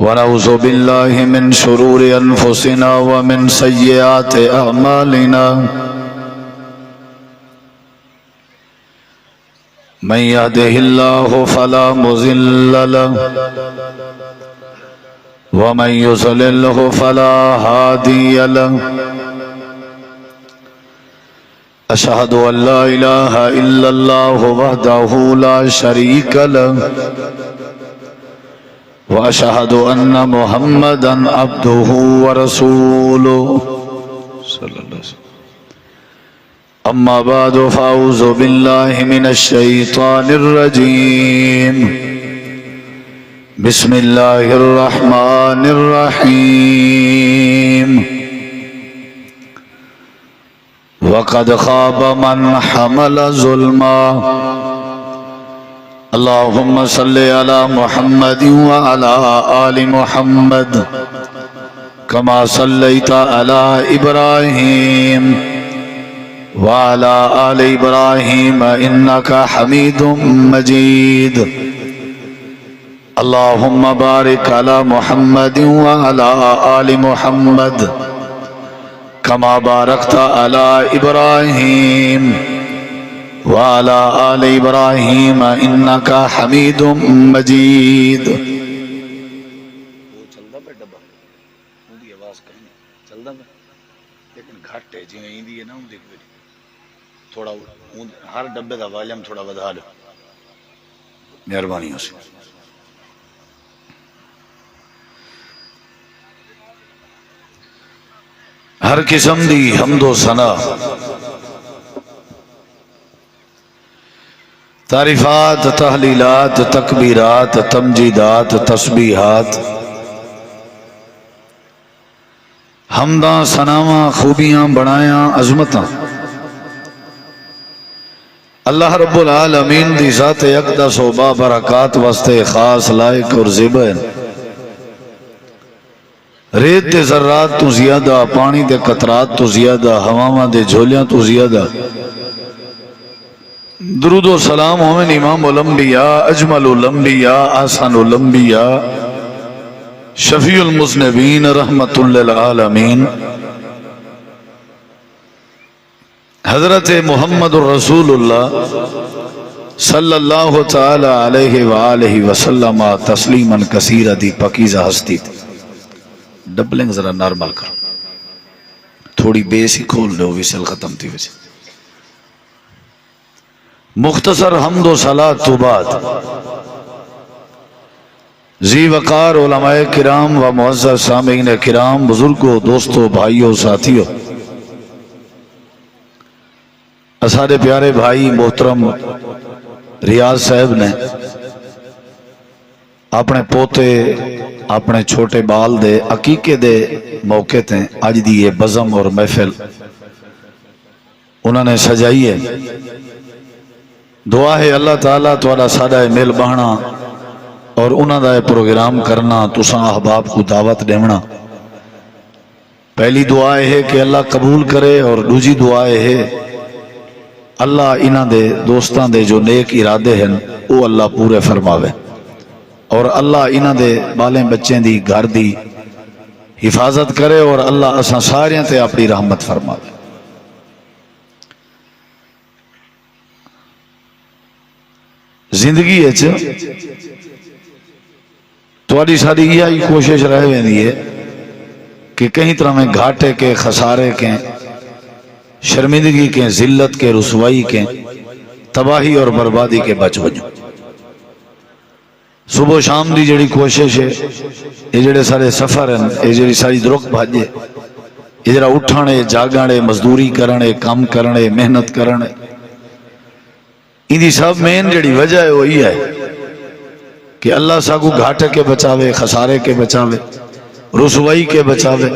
ونعوذ بالله من شرور أنفسنا ومن سيئات أعمالنا من يهده الله فلا مضل له ومن يضلل فلا هادي له أشهد أن لا إله إلا الله وحده لا شريك له وأشهد أن محمدا عبده ورسوله صلى الله عليه وسلم أما بعد فأعوذ بالله من الشيطان الرجيم بسم الله الرحمن الرحيم وقد خاب من حمل ظلما اللهم صل على محمد وعلى آل محمد كما صليت على إبراهيم وعلى آل إبراهيم إنك حميد مجيد اللهم بارك على محمد وعلى آل محمد كما باركت على إبراهيم وعلى آل إبراهيم إنك حميد مجيد تھوڑا ہر ڈبے دا والیوم تھوڑا بڑھا لو مہربانی ہو سی ہر قسم دی حمد و ثنا تعریفات تحلیلات تکبیرات تمجیدات تسبیحات حمداں ثناواں خوبیاں بڑایاں عظمتاں اللہ رب العالمین دی ذات اقدس و بابرکات واسطے خاص لائق اور زیبا ہے ریت دے ذرات تو زیادہ پانی دے قطرات تو زیادہ ہواواں دے جھولیاں تو زیادہ درود و سلام ہوئن امام الانبیاء اجمل الانبیاء آسان الانبیاء شفیع المذنبین رحمت للعالمین حضرت محمد الرسول اللہ صلی اللہ تعالی علیہ وآلہ وسلم تسلیما کثیرہ دی پاکیزہ ہستی تھی ڈبلنگ ذرا نارمل کرو تھوڑی بیس ہی کھول دو ویسل ختم تھی ویسے مختصر حمد و صلاة تو بعد زی وقار علماء کرام و معزز سامعین کرام بزرگوں دوستوں بھائیوں ساتھیوں اسارے پیارے بھائی محترم ریاض صاحب نے اپنے پوتے اپنے چھوٹے بال دے عقیقے دے موقع تھے آج دی یہ بزم اور محفل انہوں نے سجائی ہے دعا ہے اللہ تعالیٰ تھوڑا سادہ میل بہنا اور انہوں دا پروگرام کرنا تساں احباب کو دعوت دیونا پہلی دعا ہے کہ اللہ قبول کرے اور دوسری دعا ہے اللہ انہاں دے دوستاں دے جو نیک ارادے ہیں وہ اللہ پورے فرماوے اور اللہ انہاں دے بالیں بچیں دی گھر دی حفاظت کرے اور اللہ اساں ساریاں تے اپنی رحمت فرماوے زندگی ہے تواڈی ساری یہی کوشش رہ ویندی ہے کہ کہیں طرح میں گھاٹے کے خسارے کے شرمندگی کے ذلت کے رسوائی کے تباہی اور بربادی کے بچ وجوں صبح و شام دی جڑی کوشش ہے یہ جڑے سارے سفر ہیں یہ جڑی ساری درخت بھاجے یہ جڑا اٹھانے جاگانے مزدوری کرنے کام کرنے محنت کرنے ان دی سب مین جڑی وجہ ہے وہی ہے کہ اللہ ساکو گھاٹے کے بچاوے خسارے کے بچاوے رسوائی کے بچاوے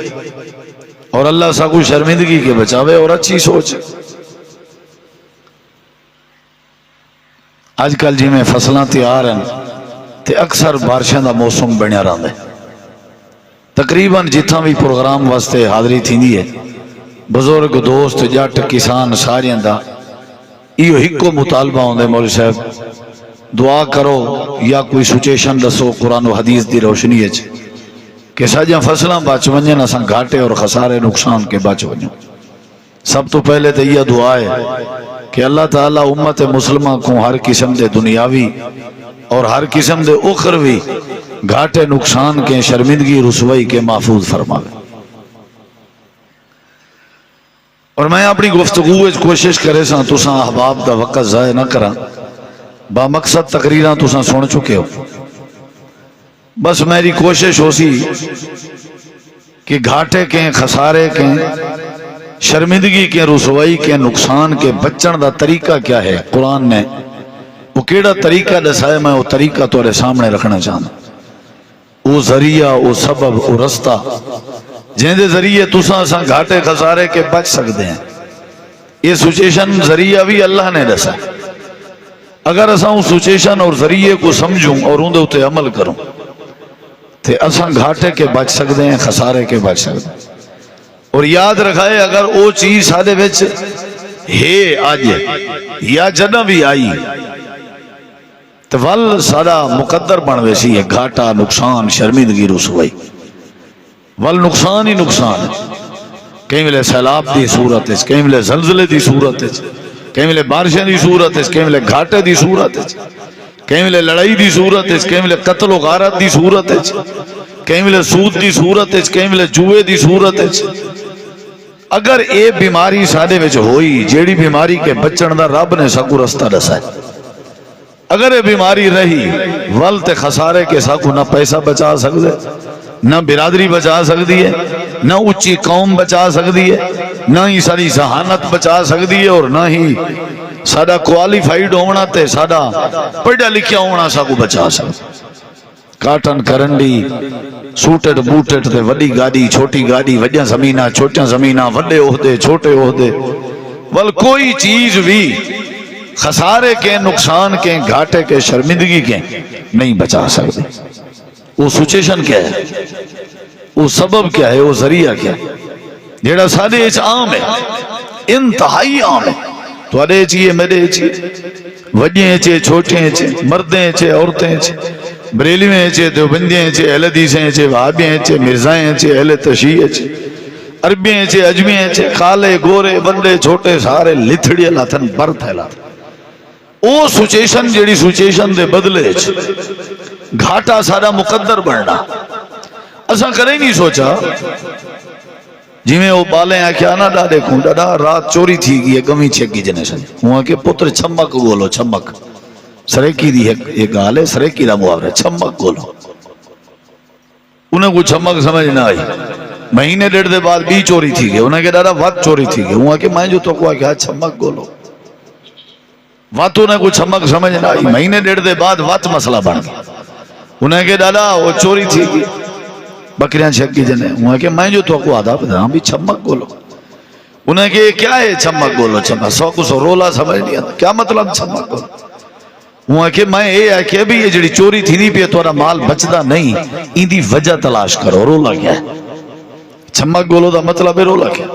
اور اللہ ساکو شرمندگی کے بچاوے اور اچھی سوچ آج کل جی میں فصلیں تیار ہیں تے اکثر بارشوں دا موسم بنیا رہتا ہے تقریباً جتنا بھی پروگرام واسطے حاضری تھی ہے بزرگ دوست جٹ کسان ساریاں دا ایو ہکو مطالبہ ہوندے مولوی صاحب دعا کرو یا کوئی سچیشن دسو قرآن و حدیث دی روشنی ہے کہ سجا فصلاں بچ ونجن اساں گھاٹے اور خسارے نقصان کے بچ ونجوں. سب تو پہلے تو یہ دعا ہے کہ اللہ تعالیٰ امت مسلمہ کو ہر قسم دے دنیاوی اور ہر قسم دے اخروی گھاٹے نقصان کے شرمندگی رسوائی کے محفوظ فرماوے. اور میں اپنی گفتگو کوشش کرے سا تساں احباب دا وقت ضائع نہ کرا. با مقصد تقریراں تساں سن چکے ہو. بس میری کوشش ہو سی کہ گھاٹے کے خسارے کے شرمندگی کے رسوائی کے نقصان کے بچن دا طریقہ کیا ہے قرآن نے وہ کیڑا طریقہ دسائے میں وہ طریقہ تھوڑے سامنے رکھنا چاہتا. وہ ذریعہ وہ سبب وہ رستہ جن دے ذریعے تساں اساں گھاٹے خسارے کے بچ سکتے ہیں. یہ سچویشن ذریعہ بھی اللہ نے دسا. اگر اساں اس سچویشن اور ذریعے کو سمجھوں اور اندے اتے عمل کروں تو اساں گھاٹے کے بچ سکتے ہیں خسارے کے بچ سکتے ہیں. اور یاد رکھائے اگر وہ چیز سادے وچ ہے آج یا جنہ بھی آئی تو ول سارا مقدر بن ویسی ہے گھاٹا نقصان شرمندگی رسوائی ول نقصان ہی نقصان ہے. کہیں ملے سیلاب دی صورت ہے کہیں ملے زلزلے دی صورت ہے کہیں ملے بارشیں دی صورت ہے کہیں ملے گھاٹے دی صورت ہے کہیں ملے لڑائی دی صورت ہے کہیں ملے قتل و غارت دی صورت ہے کہیں ملے سود دی صورت ہے کہیں ملے جوئے دی صورت ہے. اگر اے بیماری سادے وچ ہوئی جیڑی بیماری کے بچن دا رب نے سکو رستہ دسا ہے اگر یہ بیماری رہی ول تے خسارے کے سکو نہ پیسہ بچا سکتے نہ برادری بچا سکتی ہے نہ اچھی قوم بچا سکتی ہے نہ ہی ساری ذہانت بچا سکتی ہے اور نہ ہی ساڈا کوالیفائیڈ ہونا تے ساڈا پڑھا لکھیا ہونا سکو بچا سکتا. کاٹن کرنڈی سوٹٹ بوٹٹ تے وڈی گاڑی چھوٹی گاڑی وڈیاں زمینہ چھوٹیاں زمینہ وڈے عہدے چھوٹے عہدے ول کوئی چیز بھی خسارے کے نقصان کے گھاٹے کے شرمندگی کے نہیں بچا سکتے. وہ سچویشن کیا ہے وہ سبب کیا ہے وہ ذریعہ کیا ہے جیڑا سارے عام ہے انتہائی عام ہے. تو اڑے چیئے میرے چیئے وڈیاں چے چھوٹیاں چے مردیں چے عورتیں چے بریلیویں چے دیوبندیاں چے اہل حدیثیں چے وہابیاں چے مرزائیں چے اہل تشیع چے عربیاں چے اجمیاں چے کالے گورے بندے چھوٹے سارے لتھڑی لاتھن برت ہے لاتھن. او سچویشن جیڑی سچویشن دے بدلے گھاٹا سارا مقدر بننا اساں کرے نہیں سوچا. جی میں وہ بالیں آکھیا نا ڈاڈے کھوں ڈاڈا رات چوری تھی گئی ہے گمی چھکی جنے سن وہاں کے پتر چھمک گولو چھمک سریکی دی ایک گال ہے سریکی دا محاورہ چھمک گولو. انہیں کو چھمک سمجھ نہ آئی. مہینے ڈیڑھ دے بعد بھی چوری تھی گئی انہیں کہ ڈاڈا وقت چوری تھی گئی وہاں کے میں جو تو کو آکھیا چھمک گولو واتوں نے کو چھمک سمجھ نہ آئی. مہینے ڈیڑھ دے بعد وقت مسئلہ بن گیا انہیں کہ ڈاڈا وہ چوری تھی گئی بکریاں چھکی جنے وہاں کہ میں جو تو کو آدھا بدھا بھی چھمک گولو. انہیں کہ کیا ہے چھمک گولو چھمک سو کو سو رولا سمجھ نہیں آتا کیا مطلب چھمک گولو. وہاں کہ میں یہ ہے کہ ابھی یہ جڑی چوری تھی نہیں پہ تھوڑا مال بچدا نہیں ان دی وجہ تلاش کرو رولا کیا ہے. چھمک گولو دا مطلب ہے رولا کیا.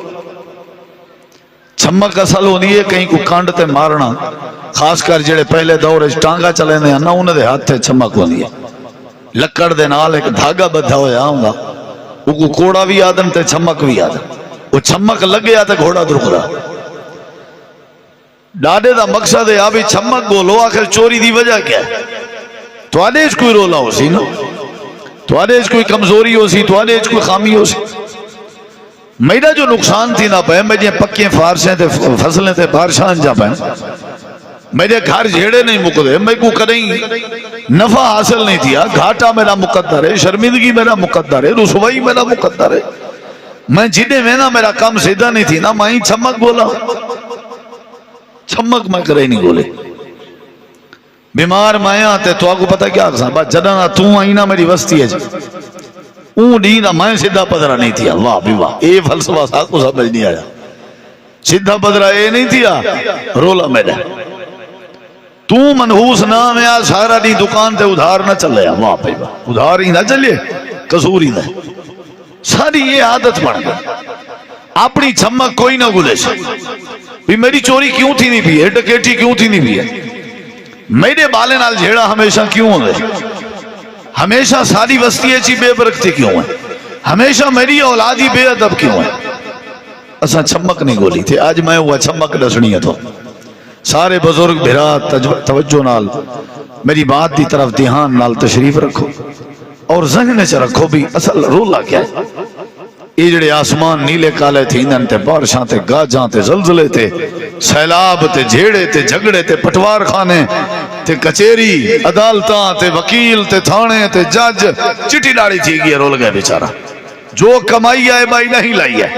چھمک اصل ہونی ہے کہیں کو کانڈ تے مارنا خاص کر جڑے پہلے دور ٹانگا چلے نے نہ انہاں دے ہاتھ تے چھمک ہونی ہے. لکڑ دے نال ایک دھاگا بدھا ہویا ہوندا وہ کو کوڑا بھی آدم تے چھمک بھی آدم وہ چھمک لگیا تے گھوڑا درکھدا. ڈاڈے دا مقصد ہے آبی چھمک گولو آخر چوری دی وجہ کیا ہے. تو آدھے اس کوئی رولا ہو سی نا تو آدھے اس کوئی کمزوری ہو سی تو آدھے اس کوئی خامی ہو سی. میرا جو نقصان تھی نہ پہ میرے پکے فارسیں تے فصلیں تے بارشان جا پہ میرے گھر جھیڑے نہیں مکدے میں کو کدیں نفع حاصل نہیں تھیا. گھاٹا میرا مقدر ہے شرمندگی میرا مقدر ہے رسوائی میرا مقدر ہے. میں جنہیں میں نا میرا کام سیدھا نہیں تھی نا میں ہی چھمک بولا چھمک میں کرے نہیں بولے. بیمار مائیاں تے تو آگو پتہ کیا کسا بات جدنا تو آئی نا میری وسطی ہے جی اون دینا میں سیدھا پدرہ نہیں تھیا. واہ بھی واہ اے فلسفہ ساتھ کو سمجھ نہیں آیا. سیدھا پدرہ اے نہیں تھیا رولا میرا تو منحوس نام ہے سارا دی دکان تے ادھار نہ چلے. واہ بھی واہ ادھار ہی نہ چلے قصور ہی نہ ساری یہ عادت بن گئی. اپنی چھمک کوئی نہ گلے سے بھی میری چوری کیوں تھی نہیں بھی ہے ڈکیٹی کیوں تھی نہیں بھی ہے میرے بالے نال جھیڑا ہمیشہ کیوں ہوئے ہمیشہ ساری وسطی چی بے برکتی کیوں ہے ہمیشہ میری اولاد ہی بے ادب کیوں ہے؟ اساں چھمک نہیں گولی تھے، آج میں وہ چھمک دسنی ہے تو سارے بزرگ بھرا توجہ نال میری بات دی طرف دھیان نال تشریف رکھو اور ذہن چ رکھو بھی اصل رولا کیا ہے۔ یہ جڑے آسمان نیلے کالے تھیندن تے بارشاں تے گاجاں تے زلزلے تے سیلاب تے جھیڑے تے جھگڑے تے پٹوار خانے تے کچہری عدالتاں تے وکیل تے تھانے تے جج چٹی ڈاڑی تھی گئی، رول گئے بیچارہ، جو کمائی آئے بائی نہیں لائی ہے،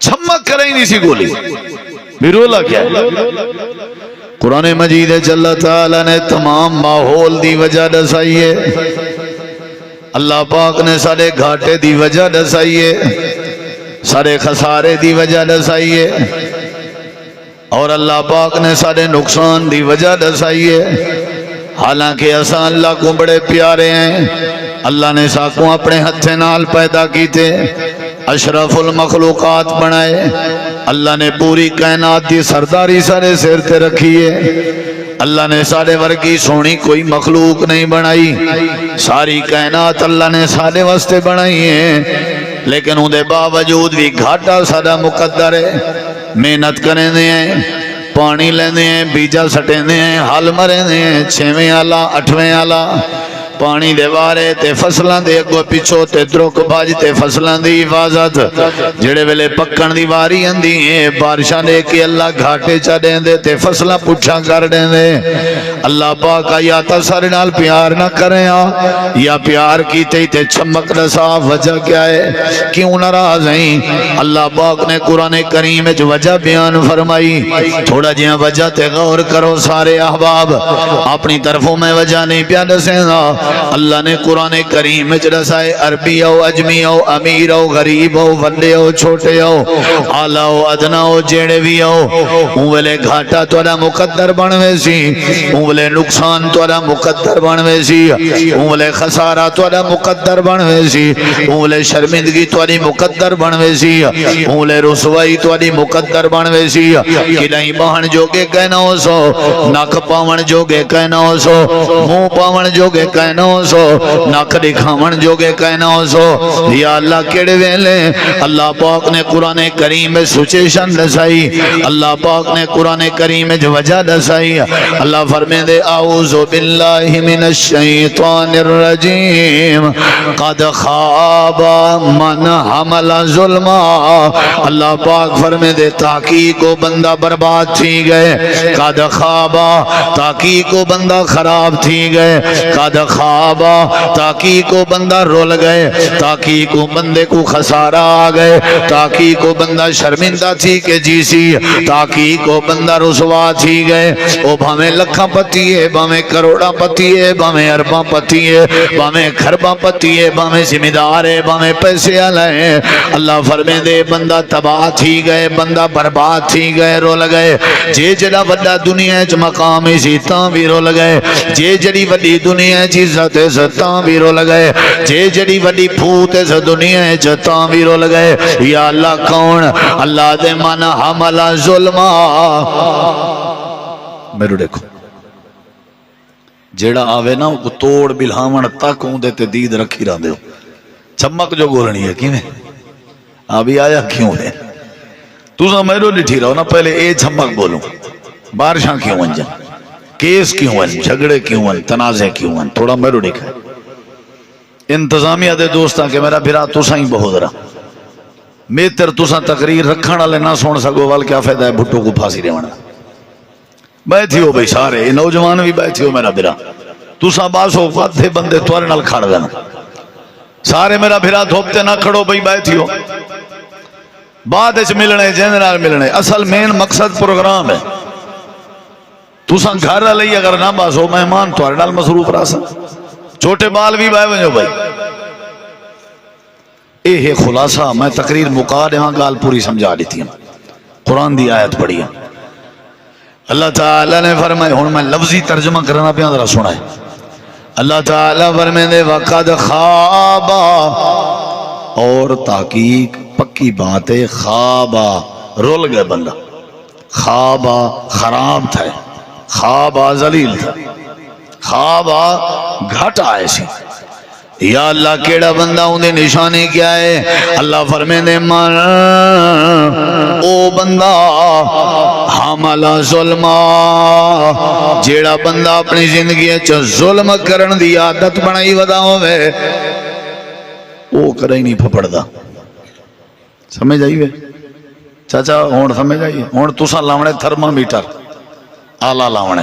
چھمک کریں نہیں سی گولی بھی رولا کیا ہے؟ قرآن مجید اللہ تعالیٰ نے تمام ماحول دی وجہ دسائیے، اللہ پاک نے سارے گھاٹے دی وجہ دسائیے، سارے خسارے دی وجہ دسائیے، اور اللہ پاک نے سارے نقصان دی وجہ دسائیے۔ حالانکہ اساں اللہ کو بڑے پیارے ہیں، اللہ نے ساکوں اپنے ہتھے نال پیدا کیتے، اشرف المخلوقات بنائے، اللہ نے پوری کائنات دی سرداری سارے سر تے رکھیے، اللہ نے سارے ورگی سونی کوئی مخلوق نہیں بنائی، ساری کائنات اللہ نے سارے واسطے بنائی ہیں، لیکن ان دے باوجود بھی گھاٹا سارا مقدر ہے۔ محنت کریں دے ہیں، پانی لیندے ہیں، بیجا سٹیں دے ہیں، حل مریں دے ہیں، 6ویں آلہ 8ویں آلہ پانی دے بارے تے فصلان دے اگو پیچھو تے درک باج تے فصلان دی حفاظت، جڑے ویلے پکن دی واری اندی ہیں بارشان دے کہ اللہ گھاٹے چا دیں دے تے فصلان پچھا کر دیں دے۔ اللہ پاک یا تصر نال پیار نہ کریں یا پیار کیتے تے چمک رسا، وجہ کیا ہے؟ کیوں ناراض ہیں؟ اللہ پاک نے قرآن کریم جو وجہ بیان فرمائی، تھوڑا جہاں وجہ تے غور کرو سارے احباب، اپنی طرفوں میں وجہ نہیں پیا دسیں گا۔ اللہ نے قرآن کریم میں رسائے، عربی ہو، اجمی ہو، امیر ہو، غریب ہو، وڈے ہو، چھوٹے ہو، اعلی ہو، ادنا ہو، جیڑے بھی ہو، اولے گھاٹا توڑا مقدر بنوے سی، اولے نقصان توڑا مقدر بنوے سی، اولے خسارہ توڑا مقدر بنوے سی، اولے شرمندگی توڑی مقدر بنوے سی، اولے رسوائی توڑی مقدر بنوے سی، کدائیں بہن جوگے کہنا ہو سو، ناک پاون جوگے کہنا ہو سو، منہ پاون جوگے کہنا ہو سو، ناک دکھاون جوگے کہنا ہو سو۔ یا اللہ کیڑے ویلے اللہ پاک نے قرآن کریم میں سچیشن دسائی، اللہ پاک نے قرآن کریم میں وجہ دسائی۔ اللہ فرمے دے اعوذ باللہ من الشیطان الرجیم قد خاب من حمل ظلما۔ اللہ پاک فرمے دے تحقیق کو بندہ برباد تھی گئے، قد خوابا تحقیق کو بندہ خراب تھی گئے، قد خوابا تحقیق کو بندہ رول گئے، تحقیق کو بندے کو خسارہ آ گئے، تحقیق کو بندہ شرمندہ تھی کہ جیسی، تحقیق کو بندہ رسوا تھی گئے۔ او بھامیں لکھاں پتی ہے، بھامیں کروڑاں پتی ہے، بھامیں ارباں پتی ہے، بھامیں خرباں پتی ہے، بھامیں ذمہ دار ہے، بھامیں پیسے آلائے، اللہ فرمے دے بندہ تباہ تھی گئے، بندہ برباد تھی گئے، رول گئے۔ جے جڑا وڈا دنیا چ مقام اسی تاں بھی رول گئے، جے جڑی وڈی دنیا چ عزت ہے تاں بھی رول گئے، جے جڑی وڈی پھوت ہے دنیا چ تاں بھی رول گئے۔ یا اللہ کون؟ اللہ دے من حمل ظلما۔ میرے دیکھو جیڑا آوے نا کو توڑ بلہاون تک ہوں دے تے دید رکھی رہا دے ہو، چمک جو گولنی ہے کیویں ابھی آیا کیوں ہے؟ تو سا میرو لٹھی رہو نا، پہلے اے چمک بولوں، بارشاں کیوں انجن، کیس کیوں ہیں، جھگڑے کیوں ہیں، تنازع کیوں ہیں، تھوڑا میرو دیکھا ہے۔ انتظامیہ دے دوستاں کہ میرا بھرا تساں ہی بہت رہا، میتر تساں تقریر رکھن والے نہ سن سکو، وال کیا فائدہ ہے بھٹو کو پھانسی دیونا۔ بیٹھی ہو بھائی سارے نوجوان بھی بیٹھی ہو میرا بھرا، تساں باسو فاتھے بندے توارے نال کھڑ دینا، سارے میرا بھرا دھوپتے نہ کھڑو بھائی بیٹھی ہو، بعد اچ ملنے جنرال ملنے، اصل مین مقصد پروگرام ہے۔ تساں گھر لئی اگر نہ باسو مہمان توارے نال مصروف راسا، چھوٹے بال بھی بائے ونجو بھائی۔ اے ہے خلاصہ، میں تقریر مقا دے ہاں گال پوری سمجھا دیتی ہوں، قرآن دی آیت پڑھی ہے۔ اللہ تعالیٰ نے فرمائے، ہن میں لفظی ترجمہ کرنا پہ ذرا سنائے۔ اللہ تعالیٰ فرمائے دے وقد خوابا، اور تحقیق پکی بات ہے، خوابا رول گئے بندہ، خوابا خراب تھا، خوابا ذلیل تھا، خوابا گھٹ آئے سی۔ یا اللہ کیڑا بندہ اندے نشانی کیا ہے؟ اللہ فرمے دے من او بندہ حامل ظلمہ، جیڑا بندہ اپنی زندگی ظلم کرن دی عادت بنائی ودا ہوئے وہ کرے نہیں پھپڑ دا. سمجھ آئیے چاچا؟ ہون سمجھ آئیے؟ ہون تسا لاونے تھرمامیٹر آلہ لاونے.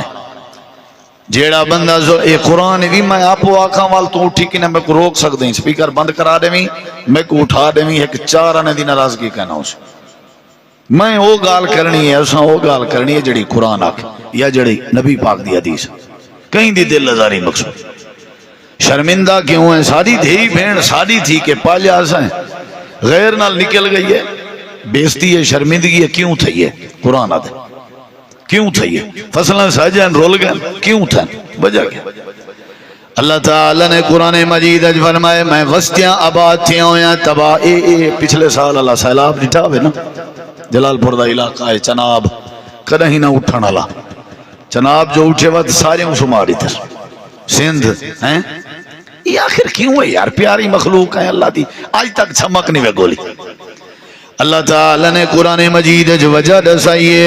جیڑا بندہ اے قرآن بھی میں آپ کو آکھاں وال تو اٹھی کی نہ میں کو روک سکتے ہیں، سپیکر بند کرا دے میں میں کو اٹھا دے میں ایک چار آنے دی ناراضگی کہنا ہو سے میں وہ گال کرنی ہے اساں وہ گال کرنی ہے جڑی قرآن آکھ یا جڑی نبی پاک دی حدیث کہیں دی دل لزاری مقصود. شرمندہ کیوں ہے؟ ساری دھی بھین ساری تھی کہ پالیا اساں غیر نال نکل گئی ہے، بیستی ہے شرمندگی ہے، کیوں تھی ہے؟ قرآن آدھے کیوں تھی ہے؟ فصلیں ساجن رول گئے کیوں تھا؟ وجہ کیا؟ اللہ تعالیٰ نے قرآن مجید اج فرمائے میں وستیاں آباد تھیاں ہویاں تباہ پچھلے سال اللہ سیلاب نٹھا ہوئے نا جلال پور دا علاقہ ہے چناب کدہ ہی نہ اٹھانا لا چناب جو اٹھے وقت سارے ہوں سماری تھے سندھ ہیں یہ آخر کیوں ہے یار؟ پیاری مخلوق ہے اللہ دی آج تک چھمک نہیں ہوئے گولی. اللہ تعالیٰ نے قرآن مجید جو وجہ دسائیے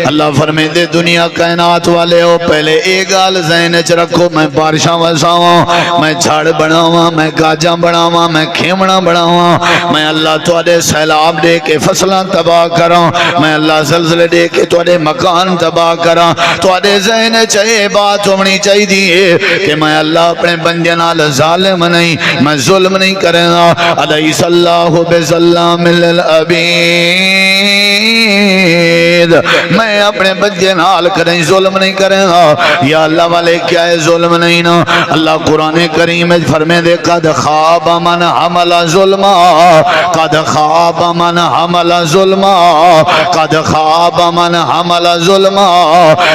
اللہ فرمے دے دنیا کائنات والے ہو پہلے ایک گال ذہن چ رکھو میں بارشاں وساواں میں جھاڑ بناواں میں گاجاں بناواں میں کھیمڑا بناواں میں اللہ تواڈے سیلاب دے کے فصلاں تباہ کراں میں اللہ زلزلے دے کے تواڈے مکان تباہ کراں تواڈے ذہن چ اے بات ہونی چاہیے کہ میں اللہ اپنے بندے نال ظالم نہیں میں ظلم نہیں کرے گا. الیس اللہ بظلام للعبید میں اپنے بندے نال کریں ظلم نہیں کریں گا. یا اللہ والے کیا ہے ظلم نہیں نا؟ اللہ قرآن کریم فرمے دے قد خواب من حمل ظلما قد خواب من حمل ظلما قد خواب من حمل ظلما.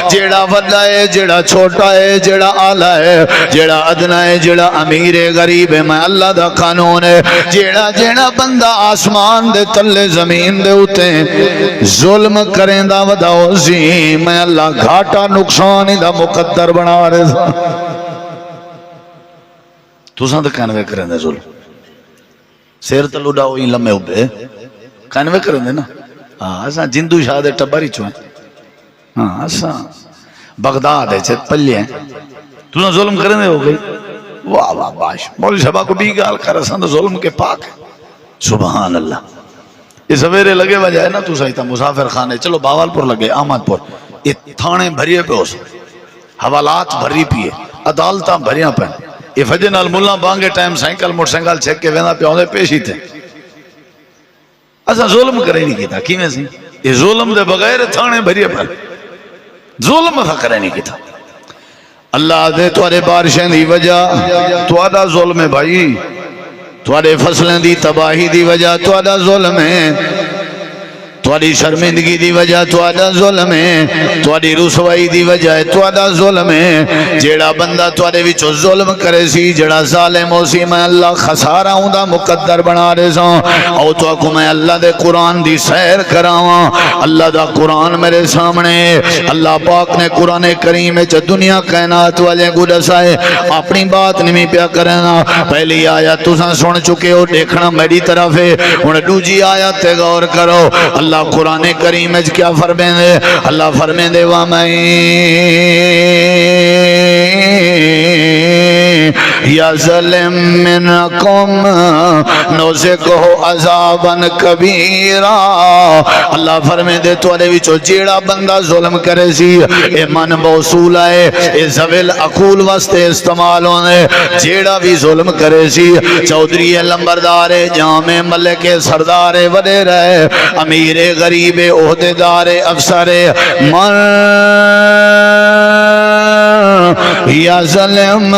جیڑا وڈا ہے جیڑا چھوٹا ہے جیڑا آلہ ہے جیڑا ادنا ہے جیڑا امیر ہے غریب ہے میں اللہ دا قانون ہے جیڑا بندہ آسمان دے تلے زمین دے ہوتے ظلم کریں دا وداؤ زی میں اللہ گھاٹا نقصان دا مقدر بنا رہے تھا. تو ساں دے کانوے کریں دے ظلم سیر تلو ڈا ہوئی لمحے ہوئے کانوے کریں دے نا اساں جندو شاہ دے ٹباری چوئیں اساں بغداد ہے چھت پلی ہیں تو ساں ظلم کریں دے ہو گئی. واہ واہ باش مولی صاحبہ کو بھی گال کر اساں دے ظلم کے پاک ہے. سبحان اللہ. یہ سویرے لگے وجہ ہے نا تو سایتا مسافر خانے چلو باوال پور لگے آمد پور یہ تھانے بھریے پہ ہو سو حوالات بھری پیے عدالتاں بھریاں پہ یہ فجر نال ملہ بانگے ٹائم سائیکل موٹر سائیکل چھک کے وینا پہ ہوندے پیش ہی تھے. ایسا ظلم کرے نہیں کیتا کیویں سی یہ ظلم دے بغیر تھانے بھریے پہ ظلم تھا کرے نہیں کیتا. اللہ دے تواڈے بارشیں دی وجہ تواڈا ظلم ہے بھائی تواڈے فصلیں دی تباہی دی وجہ تواڈا ظلم ہے تواڈی شرمندگی دی وجہ تواڈا ظلم ہے تواڈی رسوائی دی وجہ تواڈا ظلم ہے. جیڑا بندہ تواڈے وچوں ظلم کرے سی جیڑا ظالم ہو سی میں اللہ خسارہ ہوندا مقدر بنا رہے ساں او تو کو میں اللہ دے قرآن دی سیر کراواں. اللہ دا قرآن میرے سامنے اللہ پاک نے قرآن کریم وچ دنیا کائنات والے کو دسائے اپنی بات نہیں پیا کرنا. پہلی آیت تساں سن چکے ہو دیکھنا میری طرف ہے ہن دوجی آیت تے غور کرو. اللہ قرآن کریم میں کیا فرمائیں دے اللہ فرمائیں دے وَمَن يَظْلِم مِّنكُمْ نُذِقْهُ عَذَابًا كَبِيرًا. اللہ فرمائیں دے تواڈے وچوں جیڑا بندہ ظلم کرے سی اے من موصول ہے اے ذویل عقول واسطے استعمال ہونے جیڑا بھی ظلم کرے سی چودھری لمبردار جامع ملک سردار وڈیر امیر غریب عہدیدار افسر من یا ظلم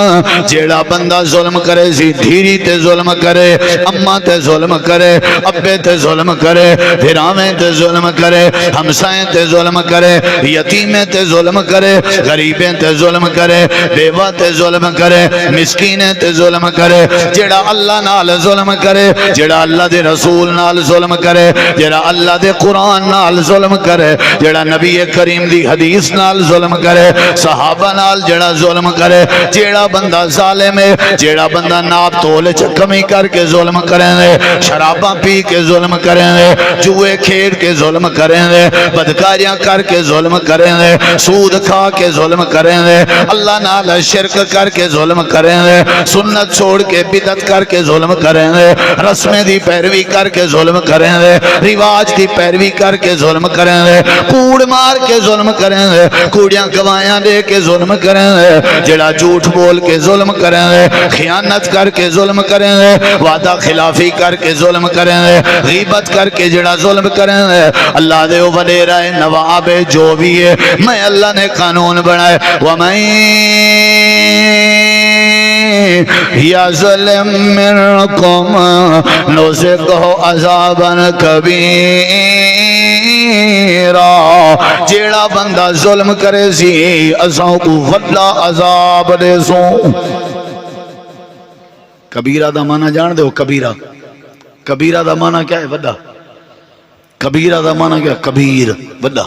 جیڑا بندہ ظلم کرے سی دھیری تے ظلم کرے اماں تے ظلم کرے ابے تے ظلم کرے بھراویں تے ظلم کرے ہمسائیں تے ظلم کرے یتیمیں تے ظلم کرے غریبیں تے ظلم کرے بیوہ تے ظلم کرے مسکینیں تے ظلم کرے جیڑا اللہ نال ظلم کرے جیڑا اللہ دے رسول نال ظلم کرے جیڑا اللہ دے قرآن نال ظلم کرے جیڑا نبی کریم دی حدیث نال ظلم کرے صحابہ نال جیڑا ظلم کرے جیڑا بندہ ظالم ہے جیڑا بندہ ناپ تول چ کمی کر کے ظلم کریں دے شراباں پی کے ظلم کریں دے جوئے کھیڑ کے ظلم کریں دے بدکاریاں کر کے ظلم کریں دے سود کھا کے ظلم کریں دے اللہ نال شرک کر کے ظلم کریں دے سنت چھوڑ کے بدعت کر کے ظلم کریں دے رسمیں دی پیروی کر کے ظلم کریں دے رواج دی پیروی کر کے ظلم کریں دے کوڑ مار کے ظلم کریں دے کوڑیاں گوائیاں دے کے ظلم کریں دے جڑا جھوٹ بول کے ظلم کریں دے خیانت کر کے ظلم کریں دے وعدہ خلافی کر کے ظلم کریں دے غیبت کر کے جڑا ظلم کریں دے اللہ دے وڈیرا نواب جو بھی ہے میں اللہ نے قانون بنائے وَمَن يَظْلِم مِّنكُمْ نُذِقْهُ عَذَابًا كَبِيرًا جیڑا بندہ ظلم کرے سی اساں کو وڈا عذاب دے سوں کبیرہ دا معنی جان دے ہو کبیرہ کبیرہ دا معنی کیا ہے وڈا کبیرہ دا معنی کیا کبیر وڈا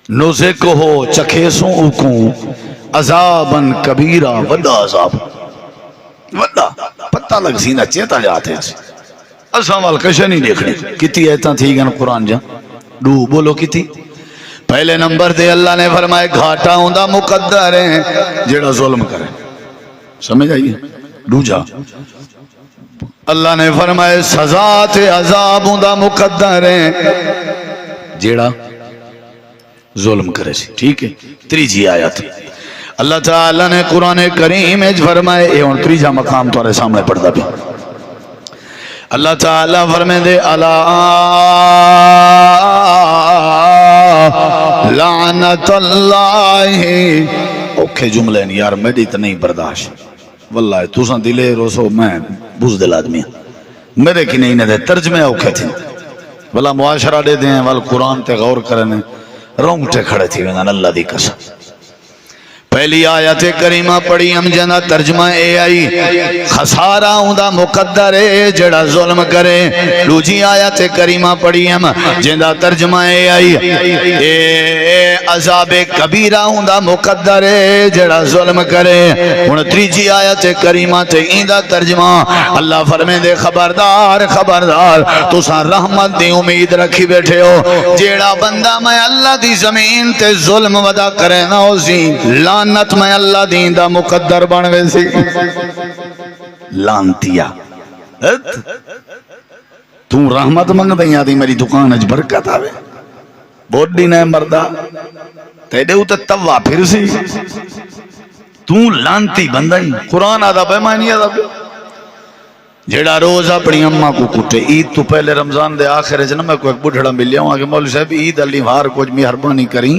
نوزے کو ہو چکھیسوں اوکوں عذاباً کبیرہ وڈا عذاب وڈا پتہ لگ سینہ چیتا جاتے ہیں اساں وال کشہ نہیں دیکھنے کتی ایتاں تھی گن قرآن جا ڈو بولو کتی پہلے نمبر دے اللہ نے فرمائے گھاٹا ہوندہ مقدر ہیں جیڑا ظلم کرے سمجھ آئیے ڈو جا اللہ نے فرمائے سزا تے عذاب ہوندہ مقدر ہیں جیڑا ظلم کرے سی ٹھیک ہے تریجی آیت اللہ تعالیٰ نے قرآن کریم اج فرمائے اے ہون تریجا مقام تمہارے سامنے پڑھتا بھی اللہ تعالیٰ فرمائے دے لعنت اللہ اوکھے جملے نہیں یار میری تو نہیں برداشت واللہ تو سن دلے روسو میں بزدل آدمی میرے کی نہیں دے ترجمے اوکھے تھی والا معاشرہ دے دیں والا قرآن تے غور کرنے رونگٹے کھڑے تھی ویدان اللہ دی قسم پہلی آیت کریمہ پڑھی ہم جنا ترجمہ اے آئی خسارہ ہوندہ مقدر ہے جڑا ظلم کرے دوسری آیت کریمہ پڑھی ہم جنا ترجمہ اے آئی اے عذاب کبیرہ ہوندہ مقدر ہے جڑا ظلم کرے ان تیجی آیت کریمہ تے ایندہ ترجمہ اللہ فرمے دے خبردار خبردار تو سان رحمت دی امید رکھی بیٹھے ہو جڑا بندہ میں اللہ دی زمین تے ظلم ودا کرے نہ ہو سی لعنت میں اللہ دین دا مقدر بنوے سی لانتیا تو رحمت منگ دیں یادی میری دکان اج برکت آوے بوڈی نے مردہ تیڑے ہوتے توا پھر سی تو لانتی بندائی قرآن آدھا بے معنی آدھا بے جیڑا روز اپنی اممہ کو کٹے عید تو پہلے رمضان دے آخر جنہ میں کوئی ایک بڑھڑا مل لیا ہوں آگے مولوی صاحب عید علی وار کچھ مہربانی کریں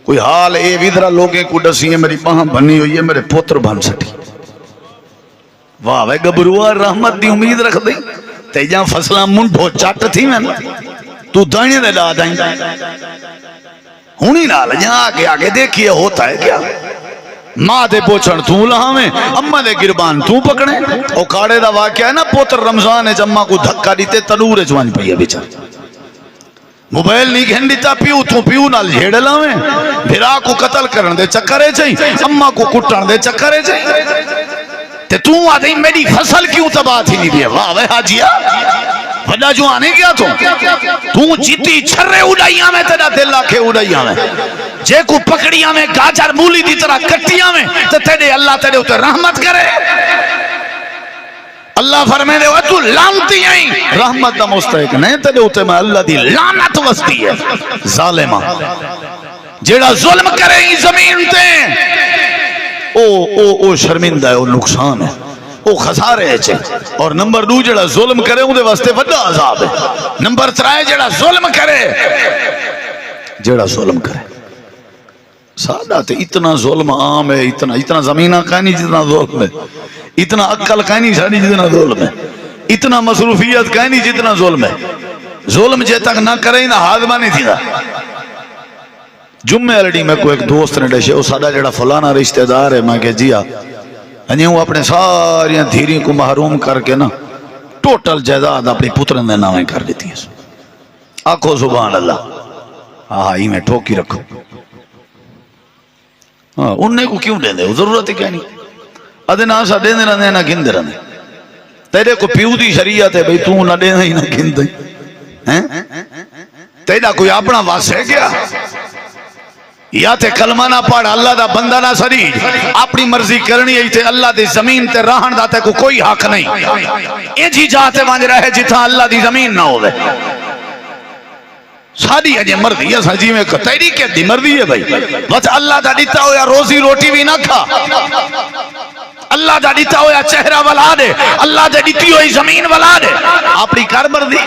کوئی حال اے ویدرہ لوگیں کو ڈسی ہے میری باہم بنی ہوئی ہے میرے پوتر بن سٹی واہ وے گبروہ رحمت دی امید رکھ دیں تیجاں فصلہ منڈھو چاٹ تھی میں تو دائنے دے لا دائیں ہونی نال جہاں آگے دیکھئے ہوتا ہے کیا ماں دے پوچھن تو لہاں میں اممہ دے گربان تو پکڑیں او کاڑے دا واقعہ ہے نا پوتر رمضان ہے جمعہ کو دھکا دیتے تنور جوان پہیا بیچار موبائل نہیں گھن دیتا پیو تو پیو نال جھیڑ لاویں بھرا کو قتل کرن دے چکرے چاہیے اممہ کو کٹن دے چکرے چاہیے تے تو آدھیں میری فصل کیوں تباہ تھی نہیں بھی ہے واہ وے حاجیہ بڑا جو آنے گیا تو جیتی چھرے اڑائیاں میں تیرا دل آکھے اڑائیاں میں جے کو پکڑیاں میں گاجر مولی دی طرح کٹیاں میں تے تیرے اللہ تیرے ہوتے رحمت کرے اللہ فرمے دے تو لانتی آئیں رحمت دا مستحق نہیں تیرے ہوتے میں اللہ دی لانت وستی ہے ظالمہ جیڑا ظلم کرے ہی زمین تے او شرمندہ ہے او نقصان ہے او خسارے ہے اور نمبر دو جڑا ظلم کرے ان دے واسطے وڈا عذاب ہے نمبر 3 جڑا ظلم کرے جڑا ظلم کرے سادہ تے اتنا ظلم عام ہے اتنا زمینہ کہیں نہیں جتنا ظلم ہے اتنا عقل کہیں نہیں ساری جتنا ظلم ہے اتنا مصروفیت کہیں نہیں جتنا ظلم ہے ظلم جے تک نہ کرے نہ حادمہ نہیں تھی دا جمعہ لڑی میں کوئی ایک دوست نے ڈیشے او سادہ جڑا فلانا رشتہ دار ہے میں کہ جیا انہیں وہ اپنے ساریاں دھیری کو محروم کر کے نا ٹوٹل جائیداد اپنی پترن دے نامیں کر دیتی ہے آنکھو سبحان اللہ ہاں ہی میں ٹھوکی رکھو انہیں کو کیوں دے دے ضرورت ہی کہہ نہیں ادے نہ سڈے دے رہنے نہ گھندے رہنے تیرے کو پیو دی شریعت ہے بھئی تو نہ دے ہی نہ گھندے تیرا کوئی اپنا واسع ہے کیا یا تے کلمہ نہ پڑھ اللہ دا بندہ نہ سری اپنی مرضی کرنی ہے تے اللہ دی زمین تے رہن دا تے کو کوئی حق نہیں اے جی جاتے وانج رہے جتھا اللہ دی زمین نہ ہوئے ساری اجے مرضی ہے سجی میں تیری کے دی مرضی ہے بھائی بس اللہ دا دیتا ہویا روزی روٹی بھی نہ کھا اللہ دا دیتا ہویا چہرہ ولا دے اللہ دا دیتی ہوئی زمین ولا دے اپنی کار مرضی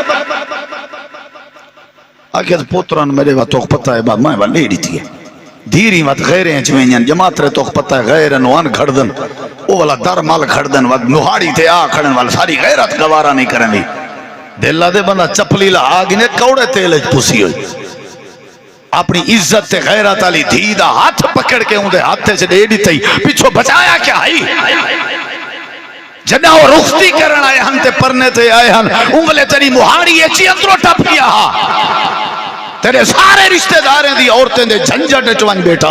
آکھے پوتران میرے وقت توک پتہ ہے بات میں ولی دیتی ہے دھیری وقت غیریں چوینین جماعت رہے توک پتہ ہے غیرن وان کھڑدن او والا در مال کھڑدن وقت نوہاڑی تے آ کھڑن والا ساری غیرت گوارا نہیں کرن دی دلہ دے بندہ چپلی لا آگنے کوڑے تیلے پوسی ہوئی اپنی عزت تے غیرت علی دھیدہ ہاتھ پکڑ کے ہوں دے ہاتھے سے دے دیتے پیچھو بچایا کیا ہی جنہ وہ رختی کرن آئے ہن تے پرنے تے آئے ہن انگلے تیری مہاڑی ایچی اندروں ٹپ گیا تیرے سارے رشتہ داریں دی عورتیں دے جھنجھٹ چوان بیٹھا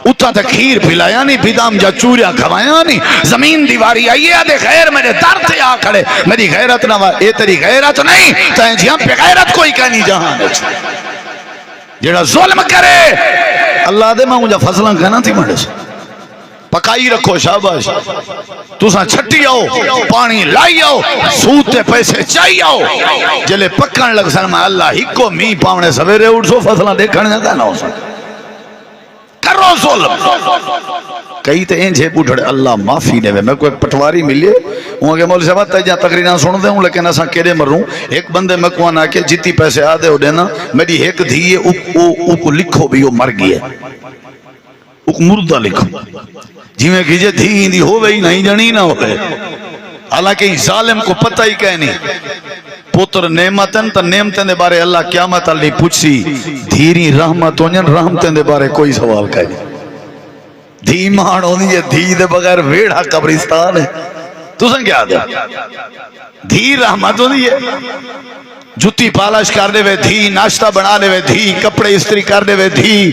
اتھا تے کھیر پھلایا نہیں بھیدام جا چوریا کھوایا نہیں زمین دیواری آئیے آدھے غیر میرے در تے آ کھڑے میری غیرت نہ اے تیری غیرت نہیں تائیں جی ہم پہ غیرت کوئی کہنی جہاں جیڑا ظلم کرے اللہ دے میں مجھے فضلان کہنا تھی مڑے سے پکائی رکھو شاباش تُساں چھٹی آؤ پانی لائی آؤ سوتے پیسے چاہی آؤ جلے پکان لگ سن میں اللہ ہی کو می پاونے سویرے اٹھ سو فضلان دیکھنے جاتا نہ ہو سکتا کرو ظلم کئی تے انجھے بوٹھڑے اللہ معافی دے میں کوئی پٹواری ملے وہاں کے مولوی صاحب تجھا تقریران سن دے ہوں لیکن ایسا کیڑے مروں ایک بندے میں کوئی نہ کہ جتی پیسے آدھے ہو دینا میری ایک دھیئے او کو لکھو بھی وہ مر گئی ہے او کو مردہ لکھو جی میں کیجئے دھی دی ہو گئی نہیں جنی نہ ہوئے حالانکہ ظالم کو پتہ ہی کہنی پتر نعمتن تا نعمتن دے بارے اللہ قیامت علی پوچھی دھیری رحمت ہونین رحمتن دے بارے کوئی سوال کہنی دھی مان ہونی ہے دھی دے بغیر ویڑا قبرستان ہے تو سن کیا دے دھی رحمت ہونی ہے جتی پالش کر دے وے دھی ناشتہ بنا دے وے دھی کپڑے استری کر دے وے دھی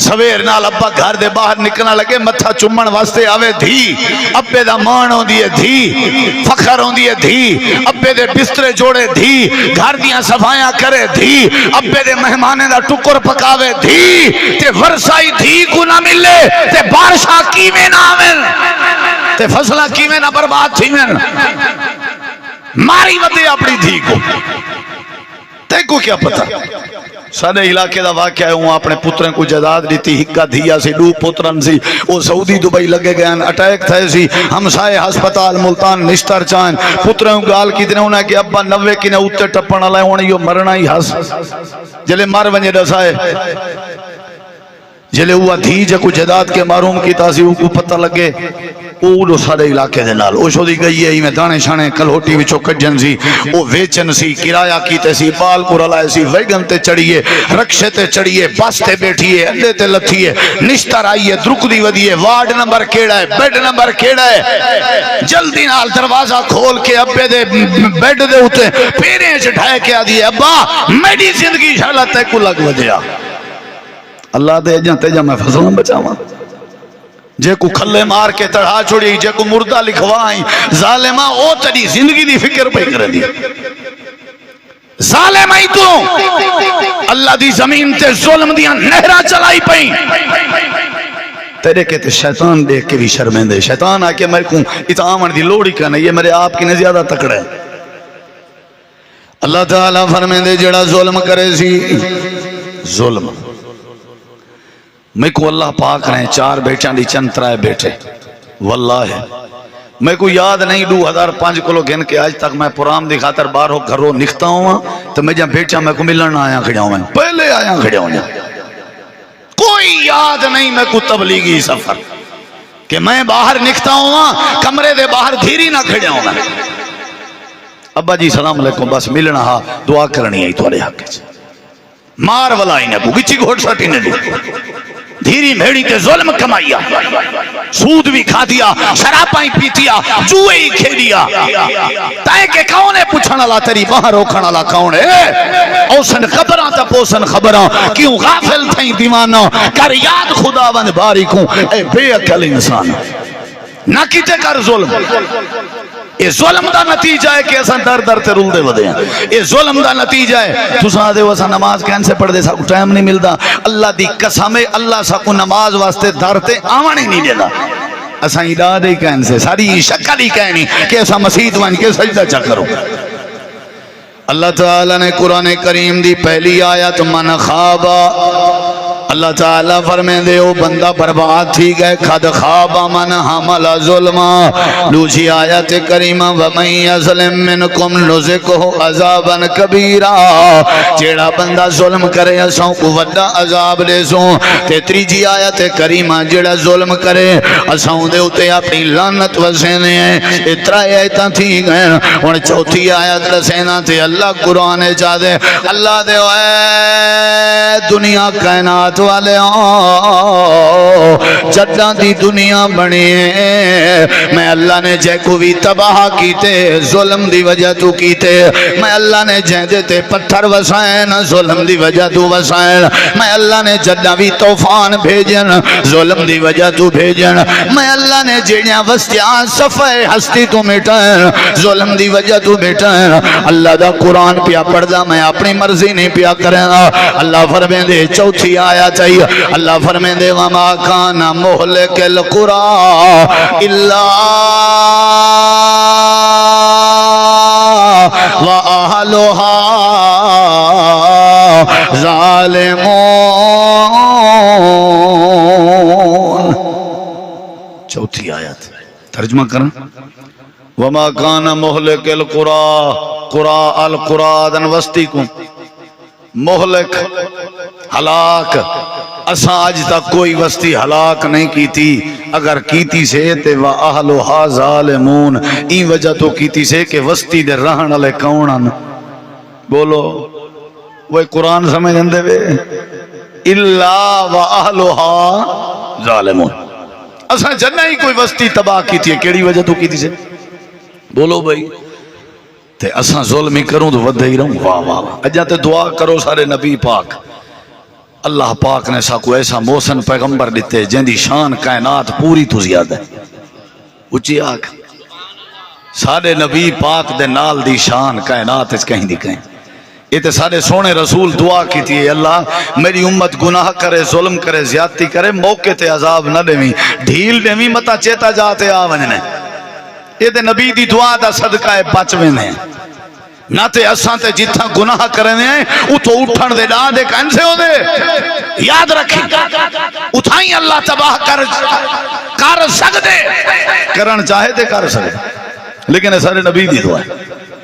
سویر نال ابا گھر دے باہر نکلنا لگے متھا چمن واسطے آوے دھی ابے دا مان ہوندی ہے دھی فخر ہوندی ہے دھی ابے دے بسترے جوڑے دھی گھر دیاں صفائیاں کرے دھی ابے دے مہمانے دا ٹکر پکاوے دھی تے ورسائی دھی کو نہ ملے تے بارشاں کیویں نہ آویں تے فصلاں کیویں نہ برباد تھیویں ماری ودے اپنی دھی کو تے کو کیا پتا سارے علاقے دا واقعہ ہے وہاں اپنے پتریں کو جداد دیتی ہکا دھیا سی دو پترن سی وہ سعودی دبئی لگے گئے اٹیک تھے سی ہمسائے ہسپتال ملتان نشتر چاہیں پتریں گال کی دنے انہیں کہ ابا 90 کی نے اوتے ٹپن آلائے انہیں یہ مرنا ہی ہس جلے مار ونجے دسائے جلے ہوا دھی جے کو جداد کے معروم کی تاسی کو پتہ لگے اوڑو سارے علاقے دے نال او شودی گئی ہے میں دانے شانے کلہوٹی وچوں کڈن سی او ویچن سی کرایہ کیتے سی بال کو رلائے سی ویگن تے چڑھیے رکشے تے چڑھیے بس تے بیٹھیے اندے تے لتھیے نشتر آئیے درکدی ودیے وارڈ نمبر کیڑا ہے بیڈ نمبر کیڑا ہے جلدی نال دروازہ کھول کے ابے دے بیڈ دے ہوتے پیریں چڑھائے کے آدھیے ابا میری زندگی شالت تے کو لگ ودیا اللہ دے جاں تے جاں میں فضلوں بچاواں جے کو کھلے مار کے تڑھا چھوڑی جے کو مردہ لکھوائیں ظالمہ او تیری زندگی دی فکر پہ کر دی ظالمہ ہی تو اللہ دی زمین تے ظلم دیاں نہرہ چلائی پہیں تیرے کہتے شیطان دیکھ کے بھی شرمندے شیطان آکے میرے کو اتعامن دی لوڑی کرنے یہ میرے آپ کی نے زیادہ تکڑے اللہ تعالیٰ فرمیندے جڑا ظلم کرے سی ظلم میں کو اللہ پاک رہے 4 بیٹیاں دی چند 3 بیٹے واللہ میں کو یاد نہیں 2005 کلو گھن کے آج تک میں پرام دی خاطر باہروں گھروں نکھتا ہوں تو میں جہاں بیٹیاں میں کو ملنا آیا کھڑیا ہوں پہلے آیا کھڑیا ہوں کوئی یاد نہیں میں کو تبلیغی سفر کہ میں باہر نکھتا ہوں کمرے دے باہر دھیری نہ کھڑیا ہوں ابا جی سلام علیکم بس ملنا ہاں دعا کرنی ہے توڑے حق مار والا ہی نے کو گچی گھوٹ سٹی نے دی دھیری میڑی کے ظلم کمائیا سود بھی کھا دیا شرابائیں پیتیا جوئے ہی کھیلیا تائیں کہ کون ہے پوچھنا اللہ تیری وہاں روکھنا اللہ کون ہے اوسن خبران تا پوسن خبران کیوں غافل تھیں دیوانوں کر یاد خدا وند باریکوں اے بے عقل انسان نہ کیتے کر ظلم. یہ ظلم دا نتیجہ ہے کہ اساں در در تے رلدے ودے ہیں. یہ ظلم دا نتیجہ ہے. تساں دے اساں نماز کہن سے پڑھ دے سا کو ٹائم نہیں ملدا. اللہ دی قسم ہے اللہ سا کو نماز واسطے در تے آوان ہی نہیں دیندا. اساں ادا دے کہن سے ساری شکل ہی کہنی کہ اساں مسجد وان کے سجدہ چا کرو. اللہ تعالیٰ نے قرآن کریم دی پہلی آیت من خوابا اللہ تعالیٰ فرمائیں دے او بندہ برباد تھی گئے خد خوابا من حمل ظلما. دوسری آیت کریمہ ومن یظلم منکم نذقہ عذابا کبیرا. جیڑا بندہ ظلم کرے اساں کو وڈا عذاب دے سوں. تے تیجی آیت کریمہ جیڑا ظلم کرے اساں دے اوتے اپنی لعنت وسینے ہیں. اترا آیتاں تھی گئے. ہن چوتھی آیت رسینا تے اللہ قرآن چاہ دے اللہ دے اے دنیا کائنات والے جداں دی دنیا بنی ہے میں اللہ نے جے کو بھی تباہ کیتے ظلم دی وجہ تو کیتے. میں اللہ نے جے دیتے پتھر وسائن ظلم دی وجہ تو وسائن. میں اللہ نے جداں بھی طوفان بھیجن ظلم دی وجہ تو بھیجن. میں اللہ نے جڑیاں وستیاں صفحے ہستی تو مٹائن ظلم دی وجہ تو مٹائن. اللہ دا قرآن پیا پڑھ دا میں اپنی مرضی نہیں پیا کریں. اللہ فرمائیں دے چوتھی آیا چاہیے اللہ فرمائیں دے وما کان مہلک القرى الا واہلھا ظالمون. چوتھی آیت ترجمہ کریں وما کان مہلک القرى قرى القرى دن وستی کو مہلک ہلاک. اساں آج تک کوئی وستی ہلاک نہیں کی تھی. اگر کیتی سے تے وَأَهْلُهَا ظَالِمُونَ این وجہ تو کیتی سے کہ وستی دے رہن والے کون ہیں. بولو وہ قرآن سمجھ دے وے الا وَأَهْلُهَا ظَالِمُونَ. اساں جنہ ہی کوئی وستی تباہ کیتی ہے کیڑی وجہ تو کیتی سے بولو بھائی. تے اساں ظلم ہی کروں تو ودے ہی رہوں. واہ واہ اجا تے دعا کرو سارے نبی پاک اللہ پاک نے ساکو ایسا موسن پیغمبر دیتے جن دی شان کائنات پوری تو زیادہ ہے. اچھی آکھ سارے نبی پاک دے نال دی شان کائنات اس کہیں دی کہیں. یہ تے سارے سونے رسول دعا کی تھی اللہ میری امت گناہ کرے ظلم کرے زیادتی کرے موقع تے عذاب نہ دیویں ڈھیل دیویں متا چیتا جاتے آوننے. یہ تے نبی دی دعا دا صدقہ ہے بچویں نے نہ تے اساں تے جتھاں گناہ کرنے ہیں اتھو اٹھن دے ڈاں دے کہن سے ہو دے. یاد رکھیں اتھائیں اللہ تباہ کر سکتے کرن چاہے تے کر سکتے لیکن یہ سارے نبی دی دعا ہے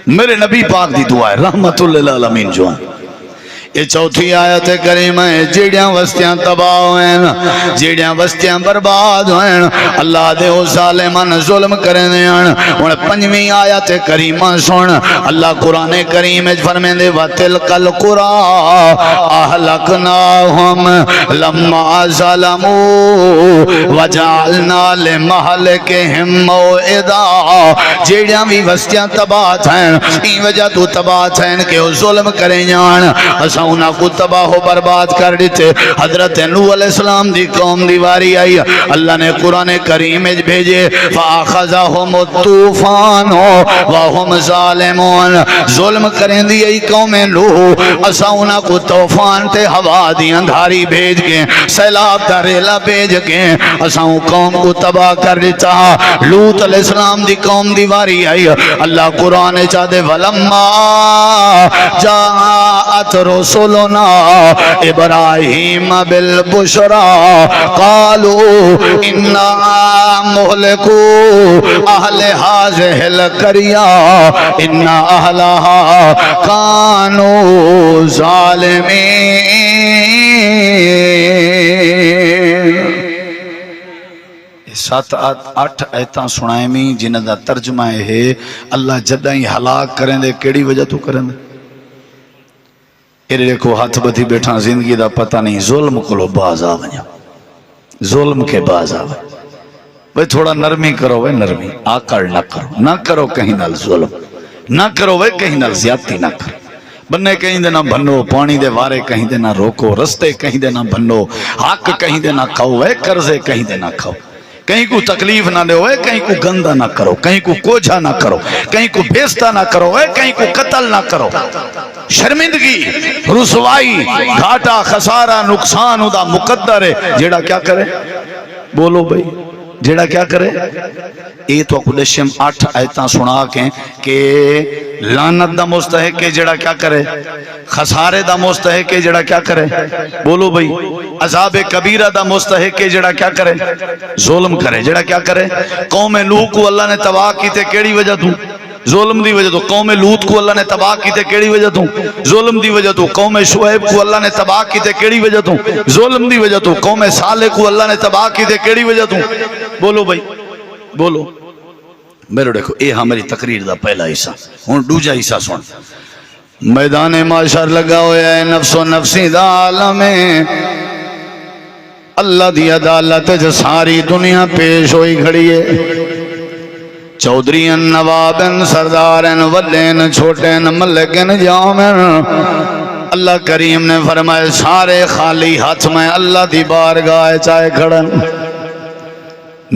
میرے نبی پاک دی دعا ہے رحمت للعالمین جو ہیں. یہ چوتھی آیت کریمہ ہے جیڑیاں وستیاں تباہ ہوئیں جیڑیاں وستیاں برباد ہوئیں اللہ دے او ظالمان ظلم کرنے ہیں. اور پنجویں آیت کریمہ سن اللہ قرآن کریم فرمائیں دے وَتِلْكَ الْقُرَىٰ أَهْلَكْنَاهُمْ لَمَّا ظَلَمُوا وَجَعَلْنَا لِمَهْلِكِهِمْ مَوْعِدًا. جیڑیاں بھی وستیاں تباہ تھیں این وجہ تو تباہ تھیں کہ وہ ظلم کریں جان انہاں کو تباہ و برباد کر دیتے. حضرت نوح علیہ السلام دی قوم دی واری آئی اللہ نے قرآن کریم بھیجے فَأَخَذَهُمُ الطُّوفَانُ وَهُمْ ظَالِمُونَ. ظلم کریں دی ای قوم نوح اسا انہاں کو طوفان تے ہوا دی اندھاری بھیج کے سیلاب دا ریلا بھیج کے اسا قوم کو تباہ کر دیتا. لوط علیہ السلام دی قوم دی واری آئی اللہ قرآن چاہ دے وَلَمَّا جَاءَتْ رسولنا ابراہیم بالبشرى قالوا انا مهلكو اہل هذه القرية ان اہلها كانوا ظالمين. سات آٹھ ایتاں سنائیں میں جنہ دا ترجمہ ہے اللہ جدہ ہی ہلاک کریں دے کیڑی وجہ تو کریں دے. ایرے کو ہاتھ بدھی بیٹھا زندگی دا پتہ نہیں ظلم کو باز آویں ظلم کے باز آویں. بھئی تھوڑا نرمی کرو بھئی نرمی آکڑ نہ کرو کہیں نال ظلم نہ کرو بھئی کہیں نال زیادتی نہ کرو. بننے کہیں دے نہ بھنو پانی دے وارے کہیں دے نہ روکو رستے کہیں دے نہ بھنو حق کہیں دے نہ کھاؤ قرضے کہیں دے نہ کھاؤ کہیں کو تکلیف نہ دے ہوئے، کہیں کو گندہ نہ کرو، کہیں کو کوجھا نہ کرو، کہیں کو بیستہ نہ کرو، کہیں کو قتل نہ کرو. شرمندگی، رسوائی، گھاٹا، خسارہ، نقصان دا مقدر ہے. جیڑا کیا کرے؟ بولو بھئی، جیڑا کیا کرے؟ یہ تو قدشم 8 آیتاں سنا کے کہ لعنت دا مستحق ہے جیڑا کیا کرے؟ خسارے دا مستحق ہے جیڑا کیا کرے؟ بولو بھئی. عذاب کبیرہ دا مستحق ہے جیڑا کیا کرے؟ ظلم کرے. جیڑا کیا کرے؟ قوم نوح کو اللہ نے تباہ کی تے کیڑی وجہ تو؟ ظلم دی وجہ تو. قوم لوط کو اللہ نے تباہ کی تے کیڑی وجہ تو؟ ظلم دی وجہ تو. قوم شعیب کو اللہ نے تباہ کی تے کیڑی وجہ تو؟ ظلم دی وجہ تو. قوم صالح کو اللہ نے تباہ کی تے کیڑی وجہ تو؟ بولو بھائی، بولو. میرے دیکھو یہ ہماری تقریر دا پہلا حصہ. ہن دوجا حصہ سن. میدان معاشر لگا ہویا ہے نفس و نفسی دا عالم ہے. اللہ دی عدالت جو ساری دنیا پیش ہوئی کھڑی ہے. چودھرین، نوابن، سردارن، وڈین، چھوٹین، ملکن، جامن. اللہ کریم نے فرمائے سارے خالی ہاتھ میں اللہ دی بارگاہ چاہے کھڑن.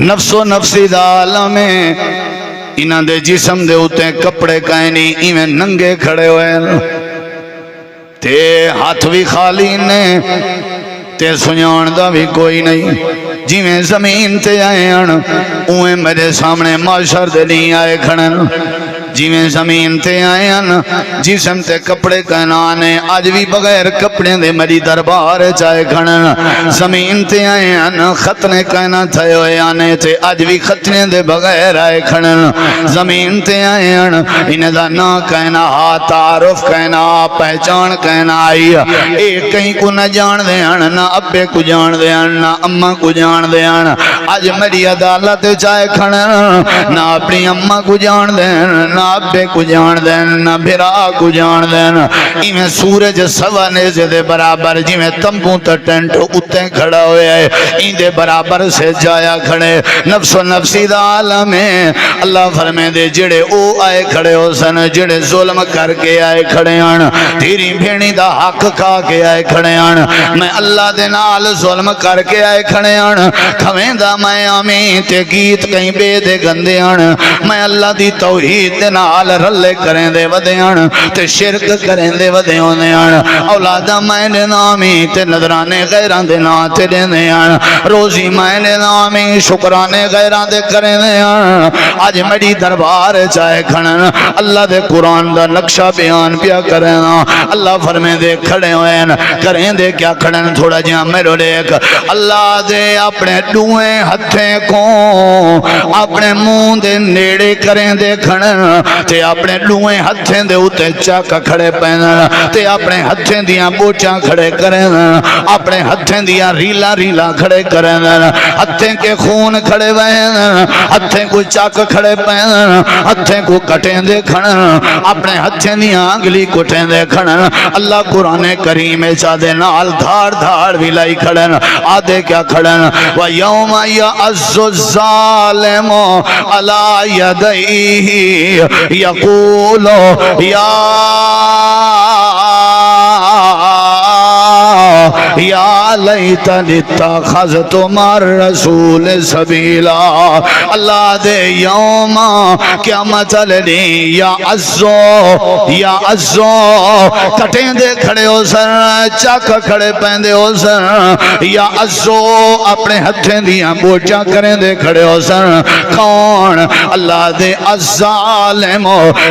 نفس و نفسی دا عالم ہے. انہاں دے جسم دے ہوتے کپڑے کائنی ایویں ننگے کھڑے ہوئے تے ہاتھ بھی خالی نے تے سنیان دا بھی کوئی نہیں. جیویں زمین تے آئے ہیں اویں میرے سامنے معاشر دے نہیں آئے کھڑن. جیویں زمین تے آئے ہیں جسم تے کپڑے کہنانے آج بھی بغیر کپڑے دے میری دربار چاہے کھڑن. زمین تے آئے ہیں ختنے کہنا تھے ہوئے آنے تے آج بھی ختنے دے بغیر آئے کھڑن. زمین تے آئے ہیں انہیں دا نہ کہنا ہا تعارف کہنا پہچان کہنا آئی. ایک کہیں کو نہ جان دے ہیں نہ ابے کو جان دے ہیں نہ اماں کو جان دے ہیں. آج میری عدالت چاہے کھڑن نہ اپنی اماں کو جان دے ہیں نہ ابے کو جان دیں نہ بھرا کو جان دیں. ایویں سورج سوا نیزے دے برابر جیویں تمبوں تے ٹینٹ اتے کھڑا ہویا ہے این دے برابر سے جایا کھڑے. نفس و نفسی دا عالم ہے. اللہ فرمے دے جڑے او آئے کھڑے ہو سن جڑے ظلم کر کے آئے کھڑے ہیں تیری بھیڑی دا حق کھا کے آئے کھڑے ہیں. میں اللہ دے نال ظلم کر کے آئے کھڑے ہیں. کھویں دا میں آمین تے گیت کہیں بے دے گندے ہیں. میں اللہ دی توحید دے نال رلے کریں دے ودیان تے شرک کریں دے ودیان. اولادا میں نے نامی تے نظرانے غیران دے نا تے دیان. روزی میں نے نامی شکرانے غیران دے کریں دیان. آج میری دربار چاہے کھڑن اللہ دے قرآن دا نقشہ بیان پیا کریں. اللہ فرمے دے کھڑے ہوئے کریں دے کیا کھڑن تھوڑا جہاں میرے دیکھ. اللہ دے اپنے دوئیں ہتھیں کو اپنے منہ دے نیڑے کریں دے کھڑن تے اپنے دوئیں ہتھیں دے ہوتے چاک کھڑے پہنن تے اپنے ہتھیں دیاں بوچاں کھڑے کریں اپنے ہتھیں دیاں ریلا ریلا کھڑے کریں ہتھیں کے خون کھڑے وہن ہتھیں کو چاک کھڑے پہنن ہتھیں کو کٹیں دے کھڑن اپنے ہتھیں دیاں انگلی کٹیں دے کھڑن. اللہ قرآن کریم چاہ دے نال دھاڑ دھاڑ بھی لائی کھڑن. آدھے کیا کھڑن وَيَوْمَ يَعَزُّ الظَّالِمُ عَلَى يَدَيْهِ يقول یا لیتنی اتخذت مع الرسول سبیلا. اللہ دے یوم قیامت لنی یا عزو کٹیں دے کھڑے ہو سن چاک کھڑے پہندے ہو سن یا عزو اپنے ہتھیں دیاں بوچاں کریں دے کھڑے ہو سن. کون؟ اللہ دے الظالم